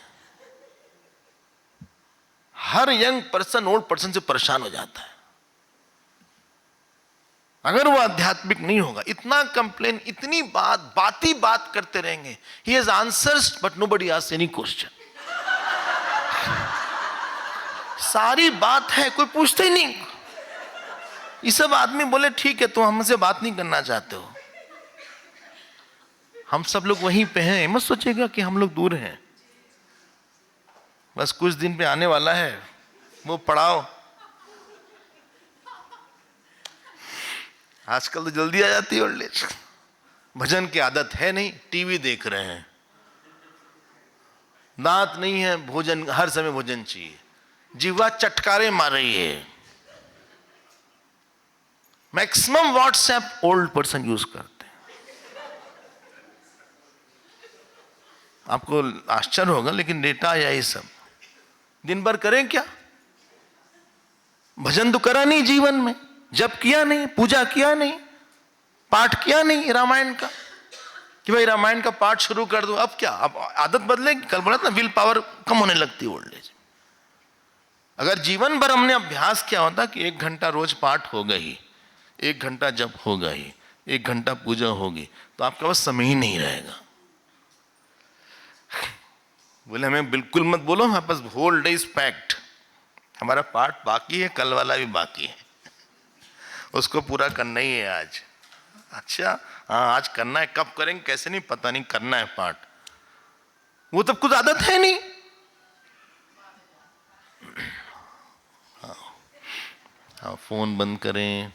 हर यंग पर्सन ओल्ड पर्सन से परेशान हो जाता है. अगर वो आध्यात्मिक नहीं होगा, इतना कंप्लेन, इतनी बात ही बात करते रहेंगे. He has answers but nobody asks any question. सारी बात है, कोई पूछते ही नहीं. ये सब आदमी बोले ठीक है, तुम हमसे बात नहीं करना चाहते हो, हम सब लोग वहीं पे हैं, मत सोचेगा कि हम लोग दूर हैं. बस कुछ दिन पे आने वाला है वो पड़ाव. आजकल तो जल्दी आ जाती है ओल्ड एज. भजन की आदत है नहीं, टीवी देख रहे हैं, दांत नहीं है, भोजन हर समय भोजन चाहिए, जिह्वा चटकारे मार रही है. Maximum WhatsApp old person use करते हैं. आपको आश्चर्य होगा, लेकिन डेटा या ये सब दिन भर करें क्या? भजन तो करा नहीं जीवन में, जप किया नहीं, पूजा किया नहीं, पाठ किया नहीं रामायण का, कि भाई रामायण का पाठ शुरू कर दो. अब क्या, अब आदत बदलेगी. कल बोला था विल पावर कम होने लगती है ओल्ड एज. अगर जीवन भर हमने अभ्यास किया होता कि 1 घंटा रोज पाठ होगा ही, 1 घंटा जप होगा ही, 1 घंटा पूजा होगी, तो आपके पास समय ही नहीं रहेगा. बोले हमें बिल्कुल मत बोलो, हमारे पास होल डे इज पैक्ड, हमारा पाठ बाकी है, कल वाला भी बाकी है, उसको पूरा करना ही है आज। अच्छा हाँ, आज करना है, कब करेंगे कैसे नहीं पता नहीं, करना है पाठ। वो तब कुछ आदत है नहीं। हाँ, फोन बंद करें।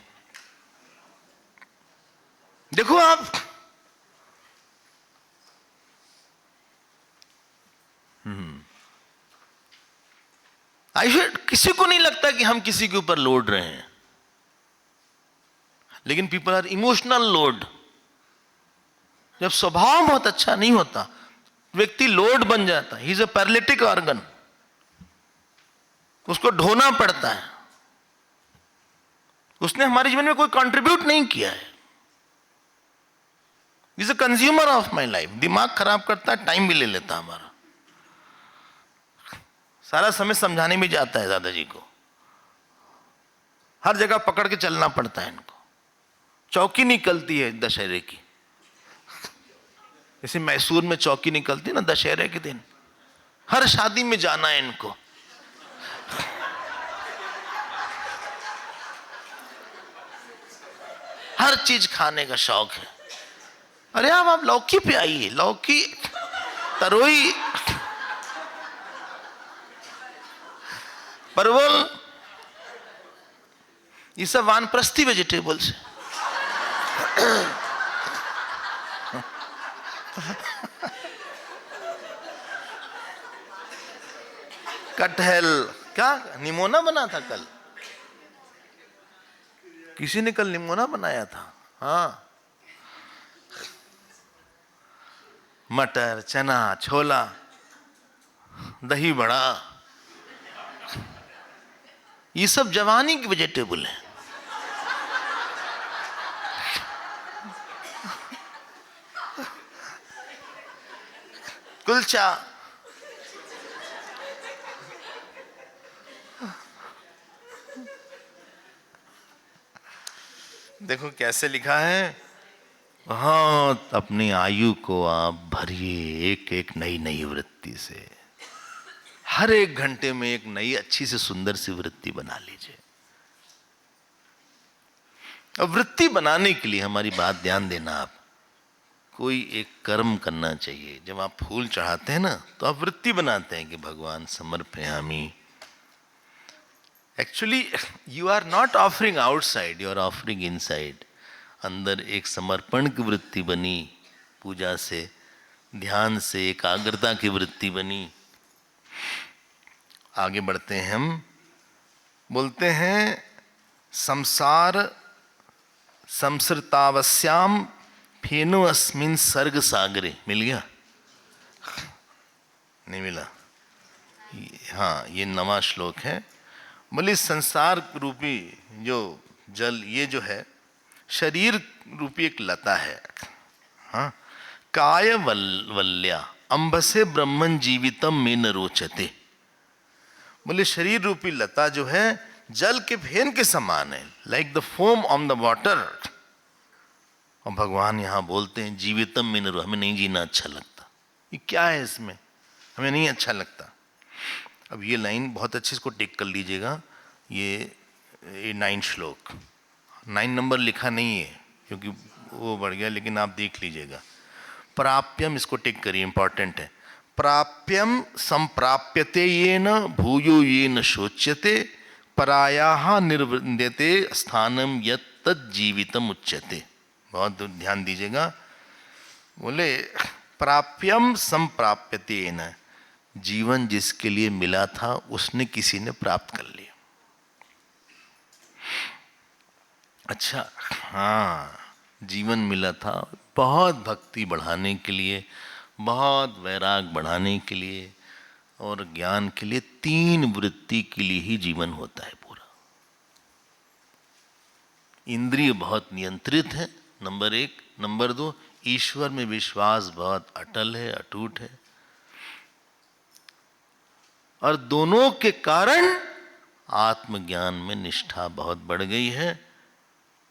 देखो आप, किसी को नहीं लगता कि हम किसी के ऊपर लोड रहे हैं, लेकिन पीपल आर इमोशनल लोड। जब स्वभाव बहुत अच्छा नहीं होता, व्यक्ति लोड बन जाता है। He is a paralytic organ, उसको ढोना पड़ता है। उसने हमारे जीवन में कोई कंट्रीब्यूट नहीं किया है। Is a consumer of my life. दिमाग खराब करता है, टाइम भी ले लेता है हमारा, सारा समय समझाने में जाता है दादाजी को, हर जगह पकड़ के चलना पड़ता है इनको। चौकी निकलती है दशहरे की, जैसे मैसूर में चौकी निकलती है ना दशहरे के दिन, हर शादी में जाना है इनको। हर चीज खाने का शौक है। अरे आप लौकी पे आइए, लौकी, तरोई, परवल, ये सब वानप्रस्थी वेजिटेबल्स है। कटहल, क्या निमोना बना था कल, किसी ने कल निमोना बनाया था। हाँ, मटर, चना, छोला, दही बड़ा, ये सब जवानी की वेजिटेबल है। कुलचा, देखो कैसे लिखा है। हाँ, अपनी आयु को आप भरिए एक एक नई नई वृत्ति से। हर एक घंटे में एक नई अच्छी से सुंदर सी वृत्ति बना लीजिए। अब वृत्ति बनाने के लिए हमारी बात ध्यान देना, आप कोई एक कर्म करना चाहिए। जब आप फूल चढ़ाते हैं ना, तो आप वृत्ति बनाते हैं कि भगवान समर्पयामि। Actually you are not offering outside, you are offering inside. अंदर एक समर्पण की वृत्ति बनी, पूजा से, ध्यान से एकाग्रता की वृत्ति बनी। आगे बढ़ते हैं हम, बोलते हैं संसार संसृतावस्याम फेनो अस्मिन सर्ग सागरे। मिल गया? नहीं मिला? हाँ, ये नवा श्लोक है। बोले संसार रूपी जो जल, ये जो है शरीर रूपी एक लता है। हाँ, काय वल्ल्या अंबसे ब्रह्मन जीवितम में न रोचते। बोले शरीर रूपी लता जो है जल के फेन के समान है, like the foam on the water. और भगवान यहां बोलते हैं जीवितम में न रो, हमें नहीं जीना अच्छा लगता। ये क्या है इसमें, हमें नहीं अच्छा लगता। अब ये लाइन बहुत अच्छे इसको टिक कर लीजिएगा। ये 9 श्लोक, 9 नंबर लिखा नहीं है क्योंकि वो बढ़ गया, लेकिन आप देख लीजिएगा। प्राप्यम, इसको टिक करिए, इंपॉर्टेंट है। प्राप्यम संप्राप्यते येन भूयो येन शोच्यते परायाः निर्वृन्द्यते स्थानम यत् तत् जीवितम उच्यते। बहुत ध्यान दीजिएगा। बोले प्राप्यम संप्राप्यते येन, जीवन जिसके लिए मिला था उसने किसी ने प्राप्त कर लिया। अच्छा, हाँ, जीवन मिला था बहुत भक्ति बढ़ाने के लिए, बहुत वैराग बढ़ाने के लिए और ज्ञान के लिए। 3 वृत्ति के लिए ही जीवन होता है पूरा। इंद्रिय बहुत नियंत्रित है, नंबर 1। नंबर 2, ईश्वर में विश्वास बहुत अटल है, अटूट है। और दोनों के कारण आत्मज्ञान में निष्ठा बहुत बढ़ गई है।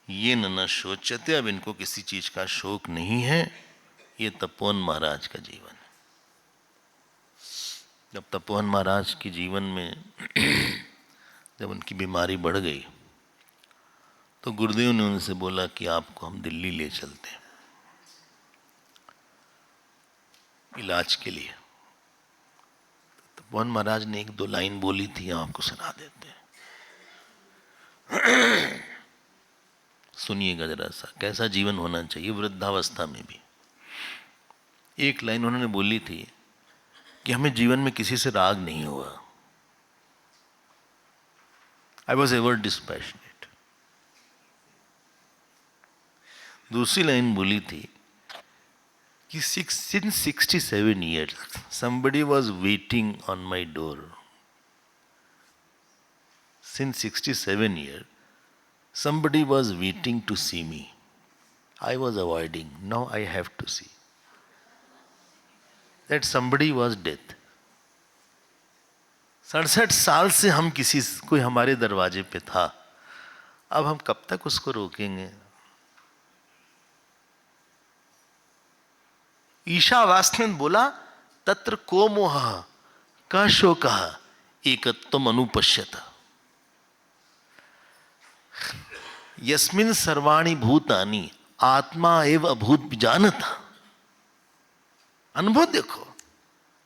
ये न शोचते, अब इनको किसी चीज का शोक नहीं है। ये तपोवन महाराज का जीवन है। जब तपोवन महाराज के जीवन में जब उनकी बीमारी बढ़ गई तो गुरुदेव ने उनसे बोला कि आपको हम दिल्ली ले चलते हैं इलाज के लिए। तो पवन महाराज ने एक दो लाइन बोली थी, आपको सुना देते हैं। सुनिएगा जरा सा, कैसा जीवन होना चाहिए वृद्धावस्था में भी। एक लाइन उन्होंने बोली थी कि हमें जीवन में किसी से राग नहीं हुआ। I was ever dispassionate. दूसरी लाइन बोली थी कि since 67 years somebody was waiting on my door. Since 67 years somebody was waiting to see me. I was avoiding. Now I have to see. That somebody was death. 67 साल से हम किसी कोई हमारे दरवाजे पे था, अब हम कब तक उसको रोकेंगे? ईशावास्यन बोला तत्र को मोह का शोक एकत्वम अनुपश्यत यस्मिन् सर्वाणि भूतानि आत्मा एव अभूत जानता। अनुभव देखो,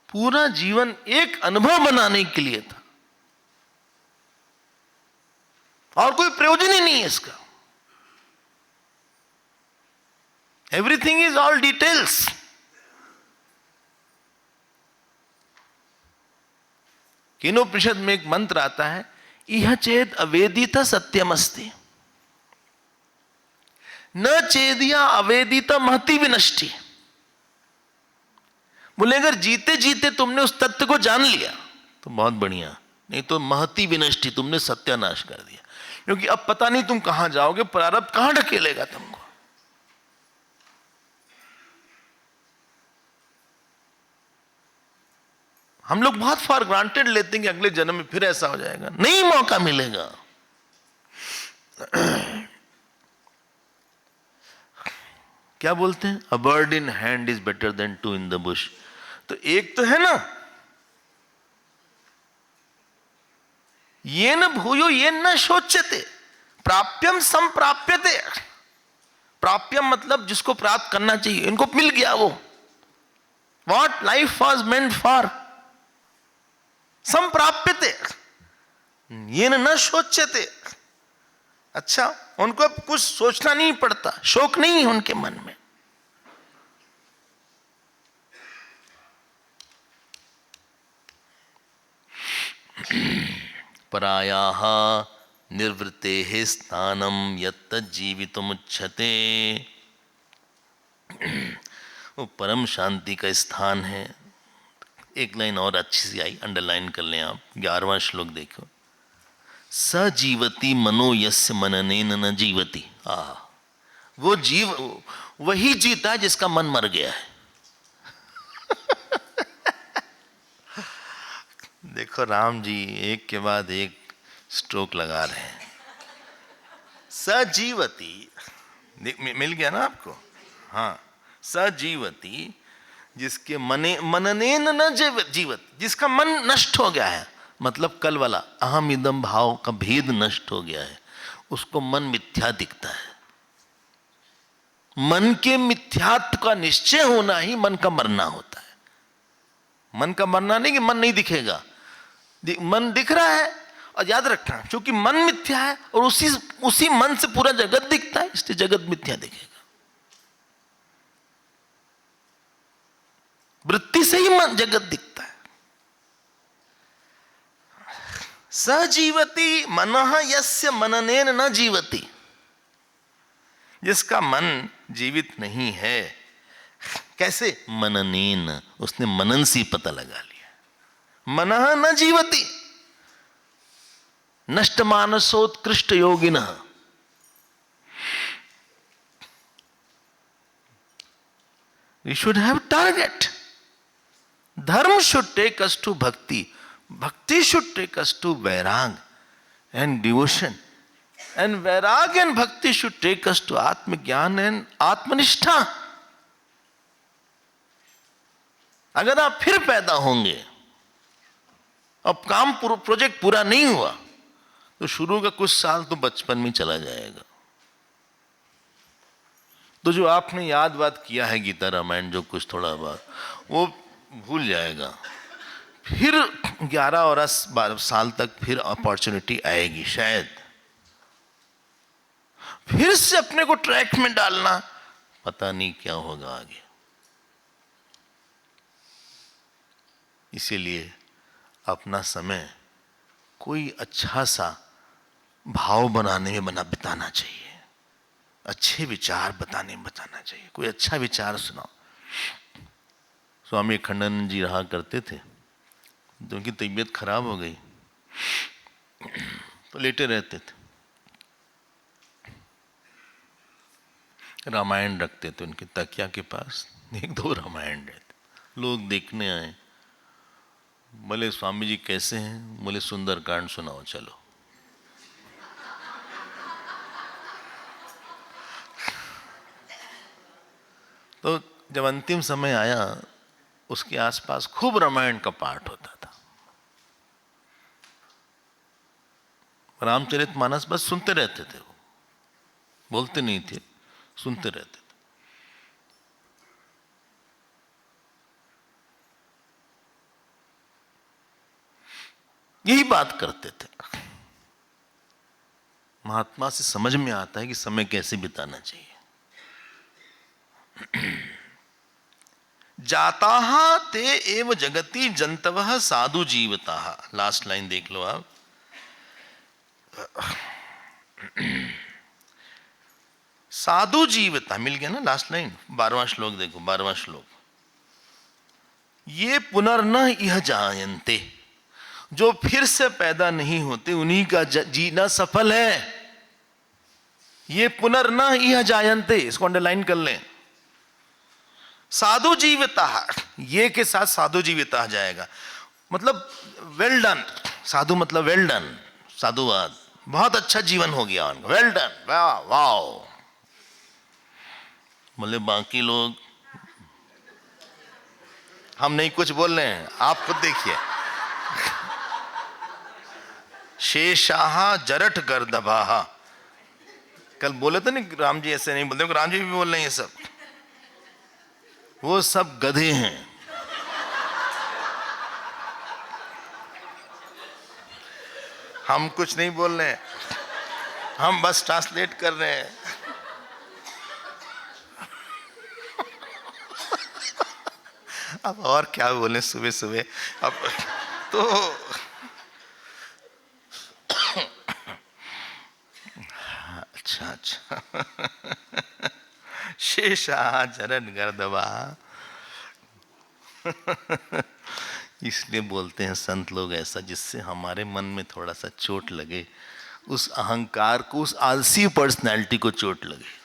पूरा जीवन एक अनुभव बनाने के लिए था और कोई प्रयोजन ही नहीं है इसका। Everything is all details. Kenopanishad में एक मंत्र आता है, इह चेद अवेदित सत्यमस्ति न चेदिया अवेदित महति विनष्टि। बोले अगर जीते जीते तुमने उस तत्व को जान लिया तो बहुत बढ़िया, नहीं तो महति विनष्टि, तुमने सत्यानाश कर दिया। क्योंकि अब पता नहीं तुम कहां जाओगे, प्रारब्ध कहां ढकेलेगा तुमको। हम लोग बहुत फॉर ग्रांटेड लेते हैं कि अगले जन्म में फिर ऐसा हो जाएगा, नहीं मौका मिलेगा। क्या बोलते हैं, a bird in hand is better than two in the bush. तो एक तो है ना, ये न भूयो ये न शोच्यते प्राप्यम संप्राप्यते। प्राप्यम मतलब जिसको प्राप्त करना चाहिए, इनको मिल गया वो, what life was meant for. संप्राप्यते ये न शोच्यते, अच्छा उनको अब कुछ सोचना नहीं पड़ता, शोक नहीं है उनके मन में। परायाः निर्वृतेः स्थानं यत् जीवितुमुच्यते। वो परम शांति का स्थान है। एक लाइन और अच्छी सी आई, अंडरलाइन कर लें आप, 11वां श्लोक देखो, स जीवति मनो यस्य मननेन न जीवति। वो जीव वही जीता है जिसका मन मर गया है। देखो राम जी एक के बाद एक स्ट्रोक लगा रहे हैं। सजीवती मिल गया ना आपको, हाँ। सजीवती जिसके मननेन न जीवत, जिसका मन नष्ट हो गया है, मतलब कल वाला अहम इदम भाव का भेद नष्ट हो गया है, उसको मन मिथ्या दिखता है। मन के मिथ्यात्व का निश्चय होना ही मन का मरना होता है। मन का मरना नहीं कि मन नहीं दिखेगा, मन दिख रहा है। और याद रखना, क्योंकि मन मिथ्या है और उसी मन से पूरा जगत दिखता है, इसलिए जगत मिथ्या दिखेगा। वृत्ति से ही मन जगत दिखता है। सजीवति मनः यस्य मननेन न जीवति, जिसका मन जीवित नहीं है। कैसे? मननेन, उसने मनन से पता लगा लिया। मनः न जीवति नष्ट मानसोत्कृष्ट योगिनः। We should have target. Dharma should take us to bhakti. Bhakti should take us to vairag and devotion. And vairag and bhakti should take us to Atma Gyan and Atmanishtha. अगर आप फिर पैदा होंगे, अब काम प्रोजेक्ट पूरा नहीं हुआ, तो शुरू का कुछ साल तो बचपन में चला जाएगा। तो जो आपने याद बात किया है गीता रामायण, जो कुछ थोड़ा बहुत, वो भूल जाएगा। फिर 11 और 12 साल तक फिर अपॉर्चुनिटी आएगी शायद, फिर से अपने को ट्रैक में डालना, पता नहीं क्या होगा आगे। इसीलिए अपना समय कोई अच्छा सा भाव बनाने में बिताना चाहिए, अच्छे विचार बताने में बताना चाहिए। कोई अच्छा विचार सुनाओ। स्वामी खंडानंद जी रहा करते थे, तो उनकी तबीयत खराब हो गई तो लेटे रहते थे, रामायण रखते थे उनके तकिया के पास, 1-2 रामायण रहते। लोग देखने आए, बोले स्वामी जी कैसे हैं? बोले सुंदरकांड सुनाओ चलो। तो जब अंतिम समय आया, उसके आसपास खूब रामायण का पाठ होता था। रामचरितमानस बस सुनते रहते थे, वो बोलते नहीं थे, सुनते रहते थे। यही बात करते थे। महात्मा से समझ में आता है कि समय कैसे बिताना चाहिए। जाताः ते एव जगति जंतवः साधु जीवताः। लास्ट लाइन देख लो आप। साधु जीवता मिल गया ना, लास्ट लाइन। 12वां श्लोक देखो, 12वां श्लोक। ये पुनर्न इह जायन्ते, जो फिर से पैदा नहीं होते उन्हीं का जीना सफल है। ये पुनर्न इह जायन्ते, इसको अंडरलाइन कर लें। साधु जीविता, ये के साथ साधु जीविता जाएगा, मतलब वेल डन। साधु मतलब वेल डन, साधुवाद, बहुत अच्छा जीवन हो गया उनका, वेल डन, वाह वाह। बोले बाकी लोग, हम नहीं कुछ बोल रहे हैं, आप खुद देखिए। शेषाहा जरठ गर्दभाहा, कल बोले तो नहीं राम जी ऐसे नहीं बोलते, राम जी भी बोल रहे हैं ये सब, वो सब गधे हैं। हम कुछ नहीं बोल रहे हैं, हम बस ट्रांसलेट कर रहे हैं। अब और क्या बोले सुबह सुबह, अब तो अच्छा शेषा जरन गर्दवा। इसलिए बोलते हैं संत लोग ऐसा, जिससे हमारे मन में थोड़ा सा चोट लगे, उस अहंकार को, उस आलसी पर्सनैलिटी को चोट लगे।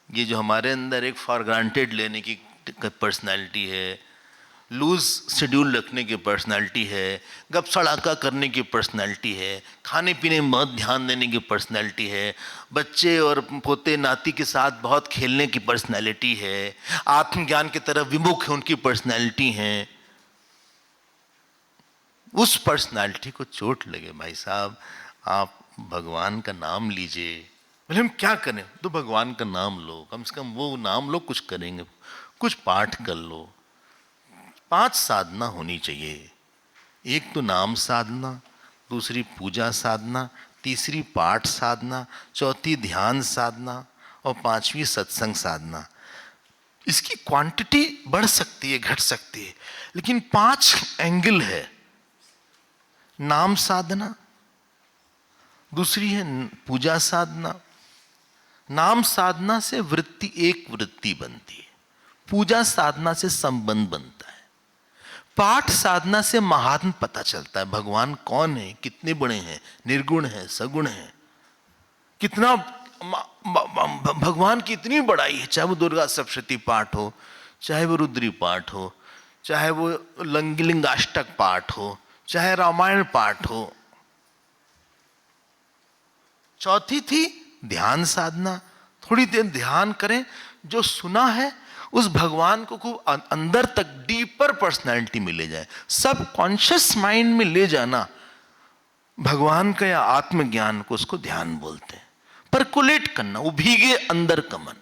ये जो हमारे अंदर एक फॉर ग्रांटेड लेने की पर्सनैलिटी है, लूज शेड्यूल रखने की पर्सनैलिटी है, गप सड़ाका करने की पर्सनैलिटी है, खाने पीने में बहुत ध्यान देने की पर्सनैलिटी है, बच्चे और पोते नाती के साथ बहुत खेलने की पर्सनैलिटी है, आत्मज्ञान की तरफ विमुख है उनकी पर्सनैलिटी है। उस पर्सनैलिटी को चोट लगे, भाई साहब आप भगवान का नाम लीजिए। बोले हम क्या करें? तो भगवान का नाम लो, कम से कम वो नाम लो, कुछ करेंगे, कुछ पाठ कर लो। 5 साधना होनी चाहिए, एक तो नाम साधना, दूसरी पूजा साधना, तीसरी पाठ साधना, चौथी ध्यान साधना और 5वीं सत्संग साधना। इसकी क्वांटिटी बढ़ सकती है, घट सकती है, लेकिन 5 एंगल है। नाम साधना, दूसरी है पूजा साधना। नाम साधना से वृत्ति, एक वृत्ति बनती है। पूजा साधना से संबंध बनता है। पाठ साधना से महात्म पता चलता है, भगवान कौन है, कितने बड़े हैं, निर्गुण है, सगुण है, कितना भगवान की इतनी बड़ाई है। चाहे वो दुर्गा सप्तशती पाठ हो, चाहे वो रुद्री पाठ हो, चाहे वो लिंगाष्टक पाठ हो, चाहे रामायण पाठ हो। चौथी थी ध्यान साधना, थोड़ी देर ध्यान करें, जो सुना है उस भगवान को खूब अंदर तक, डीपर पर्सनालिटी में ले जाए, सब कॉन्शियस माइंड में ले जाना। भगवान का या आत्मज्ञान को उसको ध्यान बोलते हैं। परकुलेट करना, वो भीगे अंदर का मन।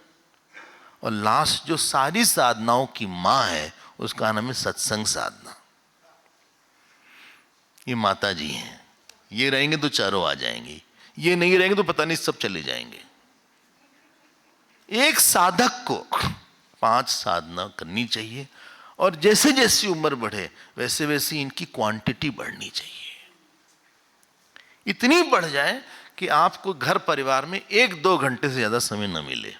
और लास्ट जो सारी साधनाओं की मां है, उसका नाम है सत्संग साधना। ये माता जी हैं। ये रहेंगे तो चारों आ जाएंगे, ये नहीं रहेंगे तो पता नहीं सब चले जाएंगे। एक साधक को 5 साधना करनी चाहिए, और जैसे जैसी उम्र बढ़े वैसे वैसे इनकी क्वांटिटी बढ़नी चाहिए। इतनी बढ़ जाए कि आपको घर परिवार में 1-2 घंटे से ज्यादा समय न मिले।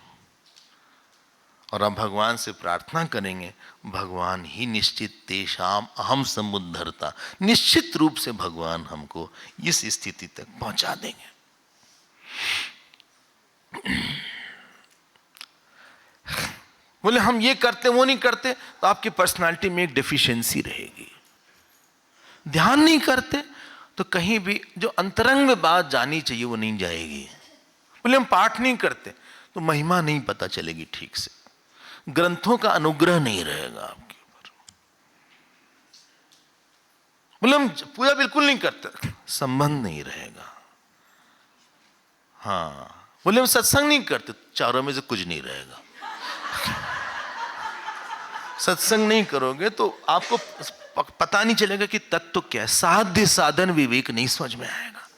और आप भगवान से प्रार्थना करेंगे, भगवान ही निश्चित तेषाम अहम समुद्धरता, निश्चित रूप से भगवान हमको इस स्थिति तक पहुंचा देंगे। बोले हम ये करते वो नहीं करते, तो आपकी पर्सनालिटी में एक डेफिशिएंसी रहेगी। ध्यान नहीं करते तो कहीं भी जो अंतरंग में बात जानी चाहिए वो नहीं जाएगी। बोले हम पाठ नहीं करते तो महिमा नहीं पता चलेगी ठीक से, ग्रंथों का अनुग्रह नहीं रहेगा आपके ऊपर। बोले हम पूजा बिल्कुल नहीं करते, संबंध नहीं रहेगा। हाँ, बोले हम सत्संग नहीं करते, चारों में से कुछ नहीं रहेगा। सत्संग नहीं करोगे तो आपको पता नहीं चलेगा कि तत्व क्या है। साध्य साधन विवेक नहीं समझ में आएगा।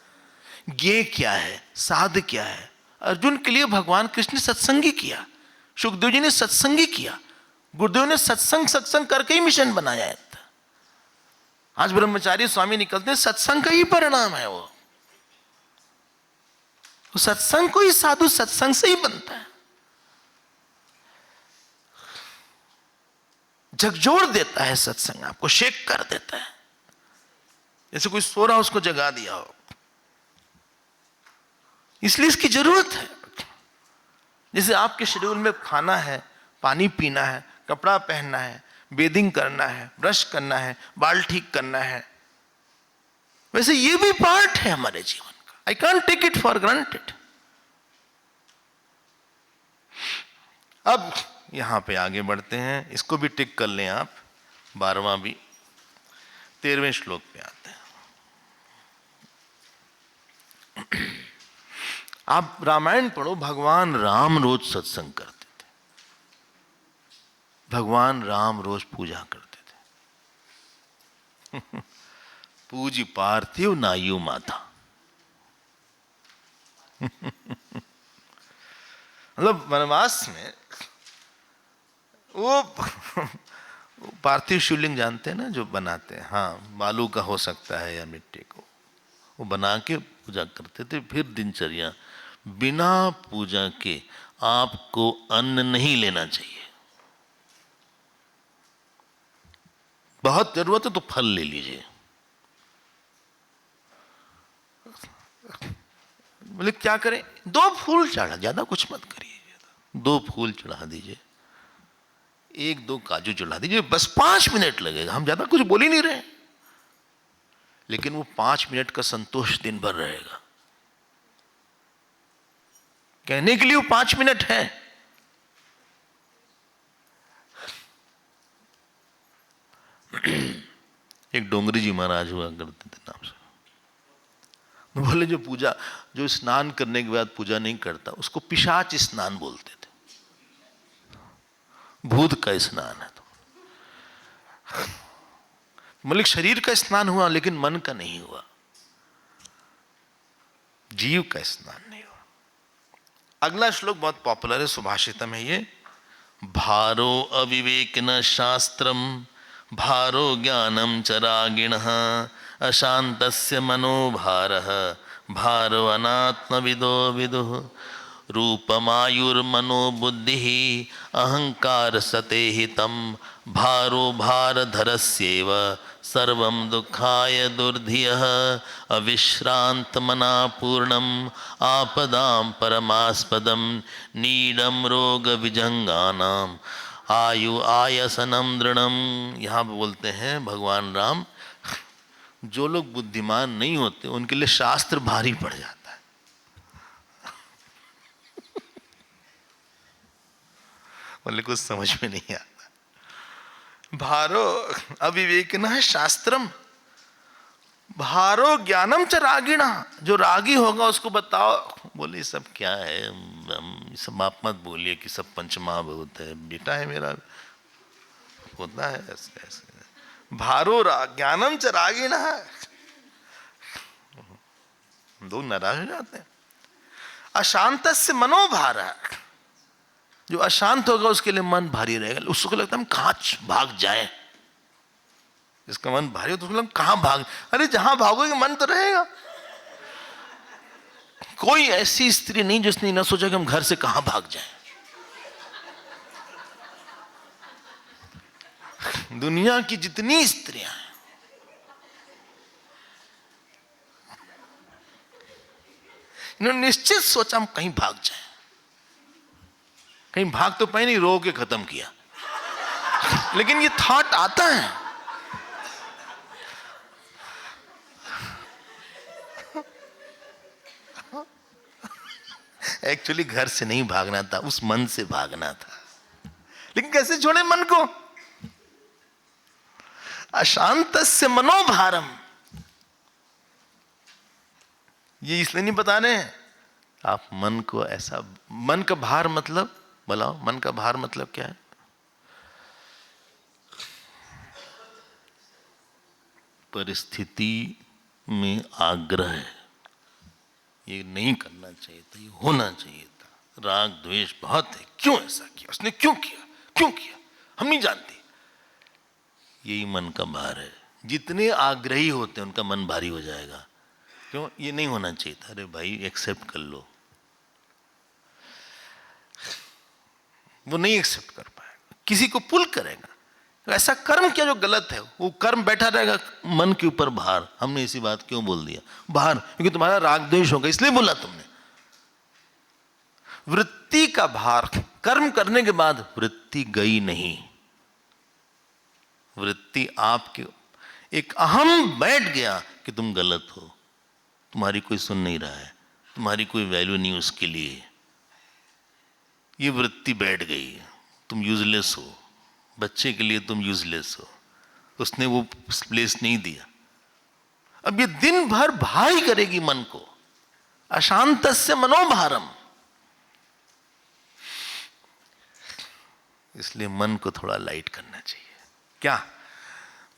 ये क्या है, साध क्या है। अर्जुन के लिए भगवान कृष्ण ने सत्संगी किया, सुखदेव जी ने सत्संगी किया, गुरुदेव ने सत्संग करके ही मिशन बनाया है। आज ब्रह्मचारी स्वामी निकलते हैं, सत्संग का ही परिणाम है वो। सत्संग को ही साधु सत्संग से ही बनता है। झकझोर देता है सत्संग, आपको शेक कर देता है। जैसे कोई सो रहा उसको जगा दिया हो, इसलिए इसकी जरूरत है। जैसे आपके शेड्यूल में खाना है, पानी पीना है, कपड़ा पहनना है, बेदिंग करना है, ब्रश करना है, बाल ठीक करना है, वैसे ये भी पार्ट है हमारे जीवन का। I can't take it for granted. अब यहां पे आगे बढ़ते हैं, इसको भी टिक कर लें आप, 12वां भी। 13वें श्लोक पे आते हैं। आप रामायण पढ़ो, भगवान राम रोज सत्संग करते थे, भगवान राम रोज पूजा करते थे। पूज पार्थिव नायु माता। मतलब वनवास में वो पार्थिव शिवलिंग जानते हैं ना, जो बनाते हैं, हाँ, बालू का हो सकता है या मिट्टी को, वो बना के पूजा करते थे। फिर दिनचर्या, बिना पूजा के आपको अन्न नहीं लेना चाहिए। बहुत जरूरत है तो फल ले लीजिए। बोले क्या करें, 2 फूल चढ़ा, ज्यादा कुछ मत करिए, 2 फूल चढ़ा दीजिए, 1-2 काजू चढ़ा दीजिए, बस 5 मिनट लगेगा। हम ज्यादा कुछ बोल ही नहीं रहे, लेकिन वो 5 मिनट का संतोष दिन भर रहेगा। कहने के लिए वो 5 मिनट है। एक डोंगरी जी महाराज हुआ करते थे नाम से, बोले जो पूजा, जो स्नान करने के बाद पूजा नहीं करता, उसको पिशाच स्नान बोलते थे, भूत का स्नान है। तो मलिक शरीर का स्नान हुआ लेकिन मन का नहीं हुआ, जीव का स्नान नहीं हुआ। अगला श्लोक बहुत पॉपुलर है, सुभाषितम है ये। भारो अविवेकिन शास्त्रम भारो ज्ञानम च रागिणः अशांतस्य मनोभारः भारो अनात्मविदो विदुः रूपमायुर्मनो बुद्धिः अहंकार सते हितं भारो भारधरस्येव सर्वं दुःखाय दुर्धियः अविश्रांतमना पूर्णम् आपदां परमास्पदं नीडं रोगविजंगानां आयु आयसनम दृढ़म। यहाँ पे बोलते हैं भगवान राम, जो लोग बुद्धिमान नहीं होते उनके लिए शास्त्र भारी पड़ जाता है। बोले कुछ समझ में नहीं आता। भारो अविवेकिनः शास्त्रम, भारो ज्ञानम च रागिणा, जो रागी होगा उसको बताओ। बोले ये सब क्या है, ये सब आप मत बोलिए कि सब पंचमहाभूत है, बेटा है मेरा, होता है ऐसे ऐसे। भारो ज्ञानम च रागिणा, लोग नाराज हो जाते हैं। अशांत से मनोभार, जो अशांत होगा उसके लिए मन भारी रहेगा, उसको लगता है हम कहां भाग जाएं। जिसका मन भारी हो तो उसको लगता है कहां भाग, अरे जहां भागोगे मन तो रहेगा। कोई ऐसी स्त्री नहीं जिसने ना सोचा कि हम घर से कहां भाग जाएं। दुनिया की जितनी स्त्रियां हैं, इन्होंने निश्चित सोचा हम कहीं भाग जाएं। कहीं भाग तो पाए नहीं, रो के खत्म किया। लेकिन ये थॉट आता है। एक्चुअली घर से नहीं भागना था, उस मन से भागना था। लेकिन कैसे छोड़े मन को? अशांत से मनोभारम, ये इसलिए नहीं बता रहे हैं आप मन को ऐसा। मन का भार मतलब बताओ, मन का भार मतलब क्या है? परिस्थिति में आग्रह है, ये नहीं करना चाहिए था, ये होना चाहिए था। राग द्वेष बहुत है, क्यों ऐसा किया, उसने क्यों किया, क्यों किया, हम नहीं जानते। यही मन का भार है। जितने आग्रही होते हैं उनका मन भारी हो जाएगा। क्यों? ये नहीं होना चाहिए था। अरे भाई एक्सेप्ट कर लो। वो नहीं एक्सेप्ट कर पाएगा, किसी को पुल करेगा। तो ऐसा कर्म क्या जो गलत है, वो कर्म बैठा रहेगा मन के ऊपर भार। हमने इसी बात क्यों बोल दिया भार? क्योंकि तुम्हारा राग द्वेष होगा इसलिए बोला तुमने। वृत्ति का भार, कर्म करने के बाद वृत्ति गई नहीं। वृत्ति आपके एक अहम बैठ गया कि तुम गलत हो, तुम्हारी कोई सुन नहीं रहा है, तुम्हारी कोई वैल्यू नहीं उसके लिए। ये वृत्ति बैठ गई, तुम यूजलेस हो, बच्चे के लिए तुम यूजलेस हो, उसने वो प्लेस नहीं दिया। अब ये दिन भर भारी करेगी मन को। अशांत से मनोभारम, इसलिए मन को थोड़ा लाइट करना चाहिए। क्या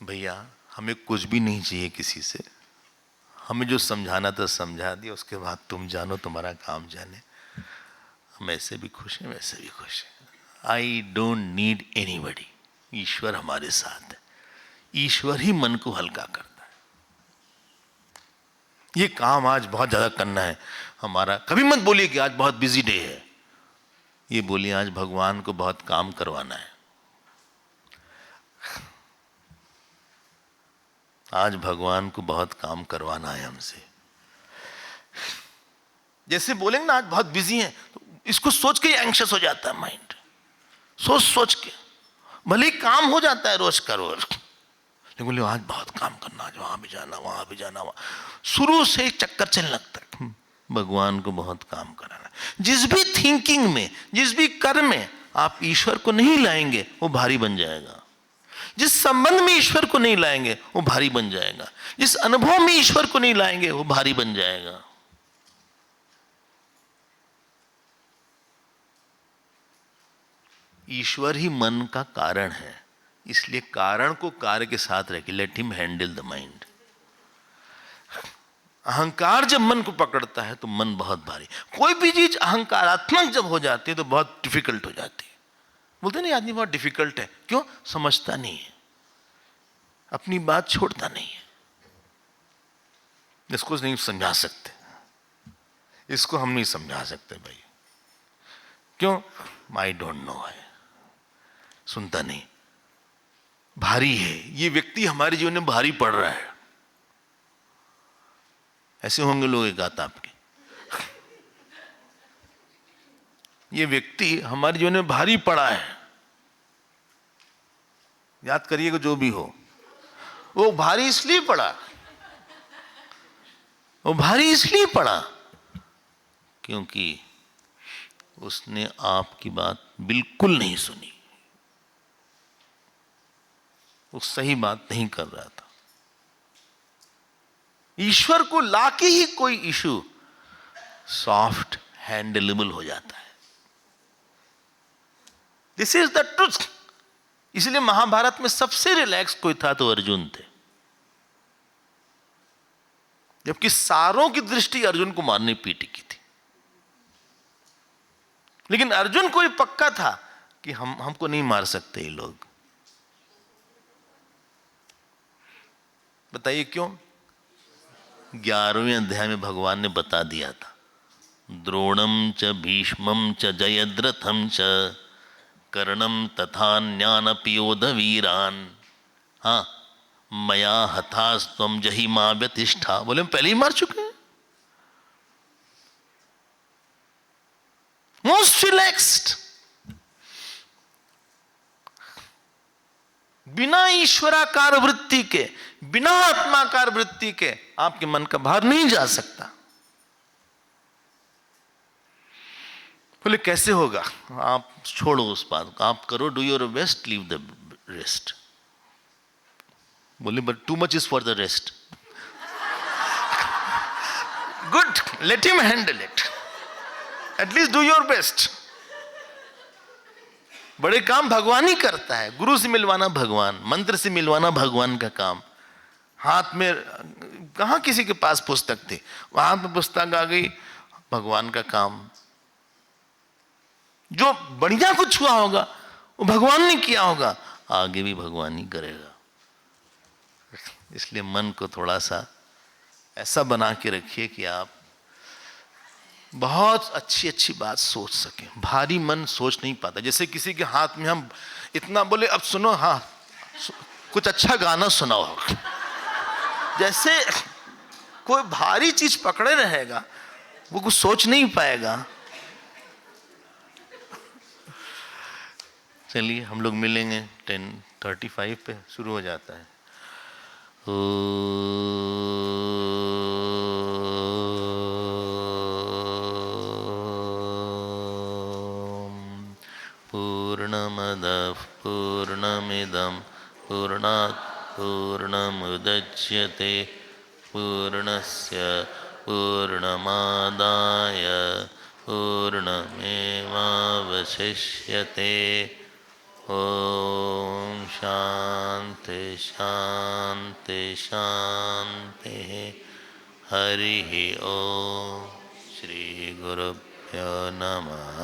भैया, हमें कुछ भी नहीं चाहिए किसी से, हमें जो समझाना था समझा दिया, उसके बाद तुम जानो, तुम्हारा काम जाने। हम ऐसे भी खुश हैं, वैसे भी खुश हैं। I don't need anybody. ईश्वर हमारे साथ है, ईश्वर ही मन को हल्का करता है। ये काम आज बहुत ज्यादा करना है हमारा। कभी मत बोलिए कि आज बहुत बिजी डे है, ये बोलिए आज भगवान को बहुत काम करवाना है। आज भगवान को बहुत काम करवाना है हमसे। जैसे बोलेंगे ना आज बहुत बिजी हैं, तो इसको सोच के एंग्शियस हो जाता है माइंड। सोच सोच के भले ही काम हो जाता है रोज का रोज, लेकिन बोले आज बहुत काम करना, आज वहां भी जाना, वहां भी जाना, शुरू से चक्कर चलने लगता है। भगवान को बहुत काम कराना। जिस भी थिंकिंग में, जिस भी कर्म में आप ईश्वर को नहीं लाएंगे वो भारी बन जाएगा। जिस संबंध में ईश्वर को नहीं लाएंगे वो भारी बन जाएगा। जिस अनुभव में ईश्वर को नहीं लाएंगे वो भारी बन जाएगा। ईश्वर ही मन का कारण है, इसलिए कारण को कार्य के साथ रखे। Late him handle the mind. अहंकार जब मन को पकड़ता है तो मन बहुत भारी। कोई भी चीज अहंकारात्मक जब हो जाती है तो बहुत डिफिकल्ट हो जाती है। बोलते नहीं आदमी बहुत डिफिकल्ट है, क्यों? समझता नहीं है, अपनी बात छोड़ता नहीं है। इसको नहीं समझा सकते, इसको हम नहीं समझा सकते भाई। क्यों? आई डोंट नो है, सुनता नहीं, भारी है। ये व्यक्ति हमारे जीवन में भारी पड़ रहा है। ऐसे होंगे लोग एक आध आपके, ये व्यक्ति हमारे जीवन में भारी पड़ा है। याद करिएगा जो भी हो, वो भारी इसलिए पड़ा, वो भारी इसलिए पड़ा क्योंकि उसने आपकी बात बिल्कुल नहीं सुनी, वो सही बात नहीं कर रहा था। ईश्वर को लाके ही कोई इशू सॉफ्ट हैंडलेबल हो जाता है। This is the truth. इसलिए महाभारत में सबसे रिलैक्स कोई था तो अर्जुन थे, जबकि सारों की दृष्टि अर्जुन को मारने पीटी की थी। लेकिन अर्जुन को भी पक्का था कि हमको नहीं मार सकते ये लोग। बताइए क्यों? 11वें अध्याय में भगवान ने बता दिया था, द्रोणम च भीष्मम च जयद्रथम च कर्णम तथान्यानपि योधवीरान हाँ मया हतास्त्वं जहिमा व्यतिष्ठा। बोले हम पहले ही मार चुके हैं। मोस्ट रिलैक्स्ड, बिना ईश्वराकार वृत्ति के, बिना आत्माकार वृत्ति के आपके मन का भार नहीं जा सकता। बोले कैसे होगा? आप छोड़ो उस बात को, आप करो, do your best, leave the rest. बोले but too much is for the rest. Good, let him handle it, at least do your best. बड़े काम भगवान ही करता है। गुरु से मिलवाना भगवान, मंत्र से मिलवाना भगवान का काम। हाथ में कहां किसी के पास पुस्तक थी, हाथ में पुस्तक आ गई, भगवान का काम। जो बढ़िया कुछ हुआ होगा वो भगवान ने किया होगा, आगे भी भगवान ही करेगा। इसलिए मन को थोड़ा सा ऐसा बना के रखिए कि आप बहुत अच्छी अच्छी बात सोच सकें। भारी मन सोच नहीं पाता। जैसे किसी के हाथ में हम इतना बोले अब सुनो, हाँ कुछ अच्छा गाना सुनाओ, जैसे कोई भारी चीज पकड़े रहेगा, वो कुछ सोच नहीं पाएगा। चलिए हम लोग मिलेंगे 10:35 पे शुरू हो जाता है। पूर्णमदः पूर्णमिदं पूर्णात् पूर्णमुदच्यते पूर्णस्य पूर्णमादाय पूर्णमेवावशिष्यते। ओम शांति शांति शांति। हरि ओम। श्री गुरुभ्यो नमः।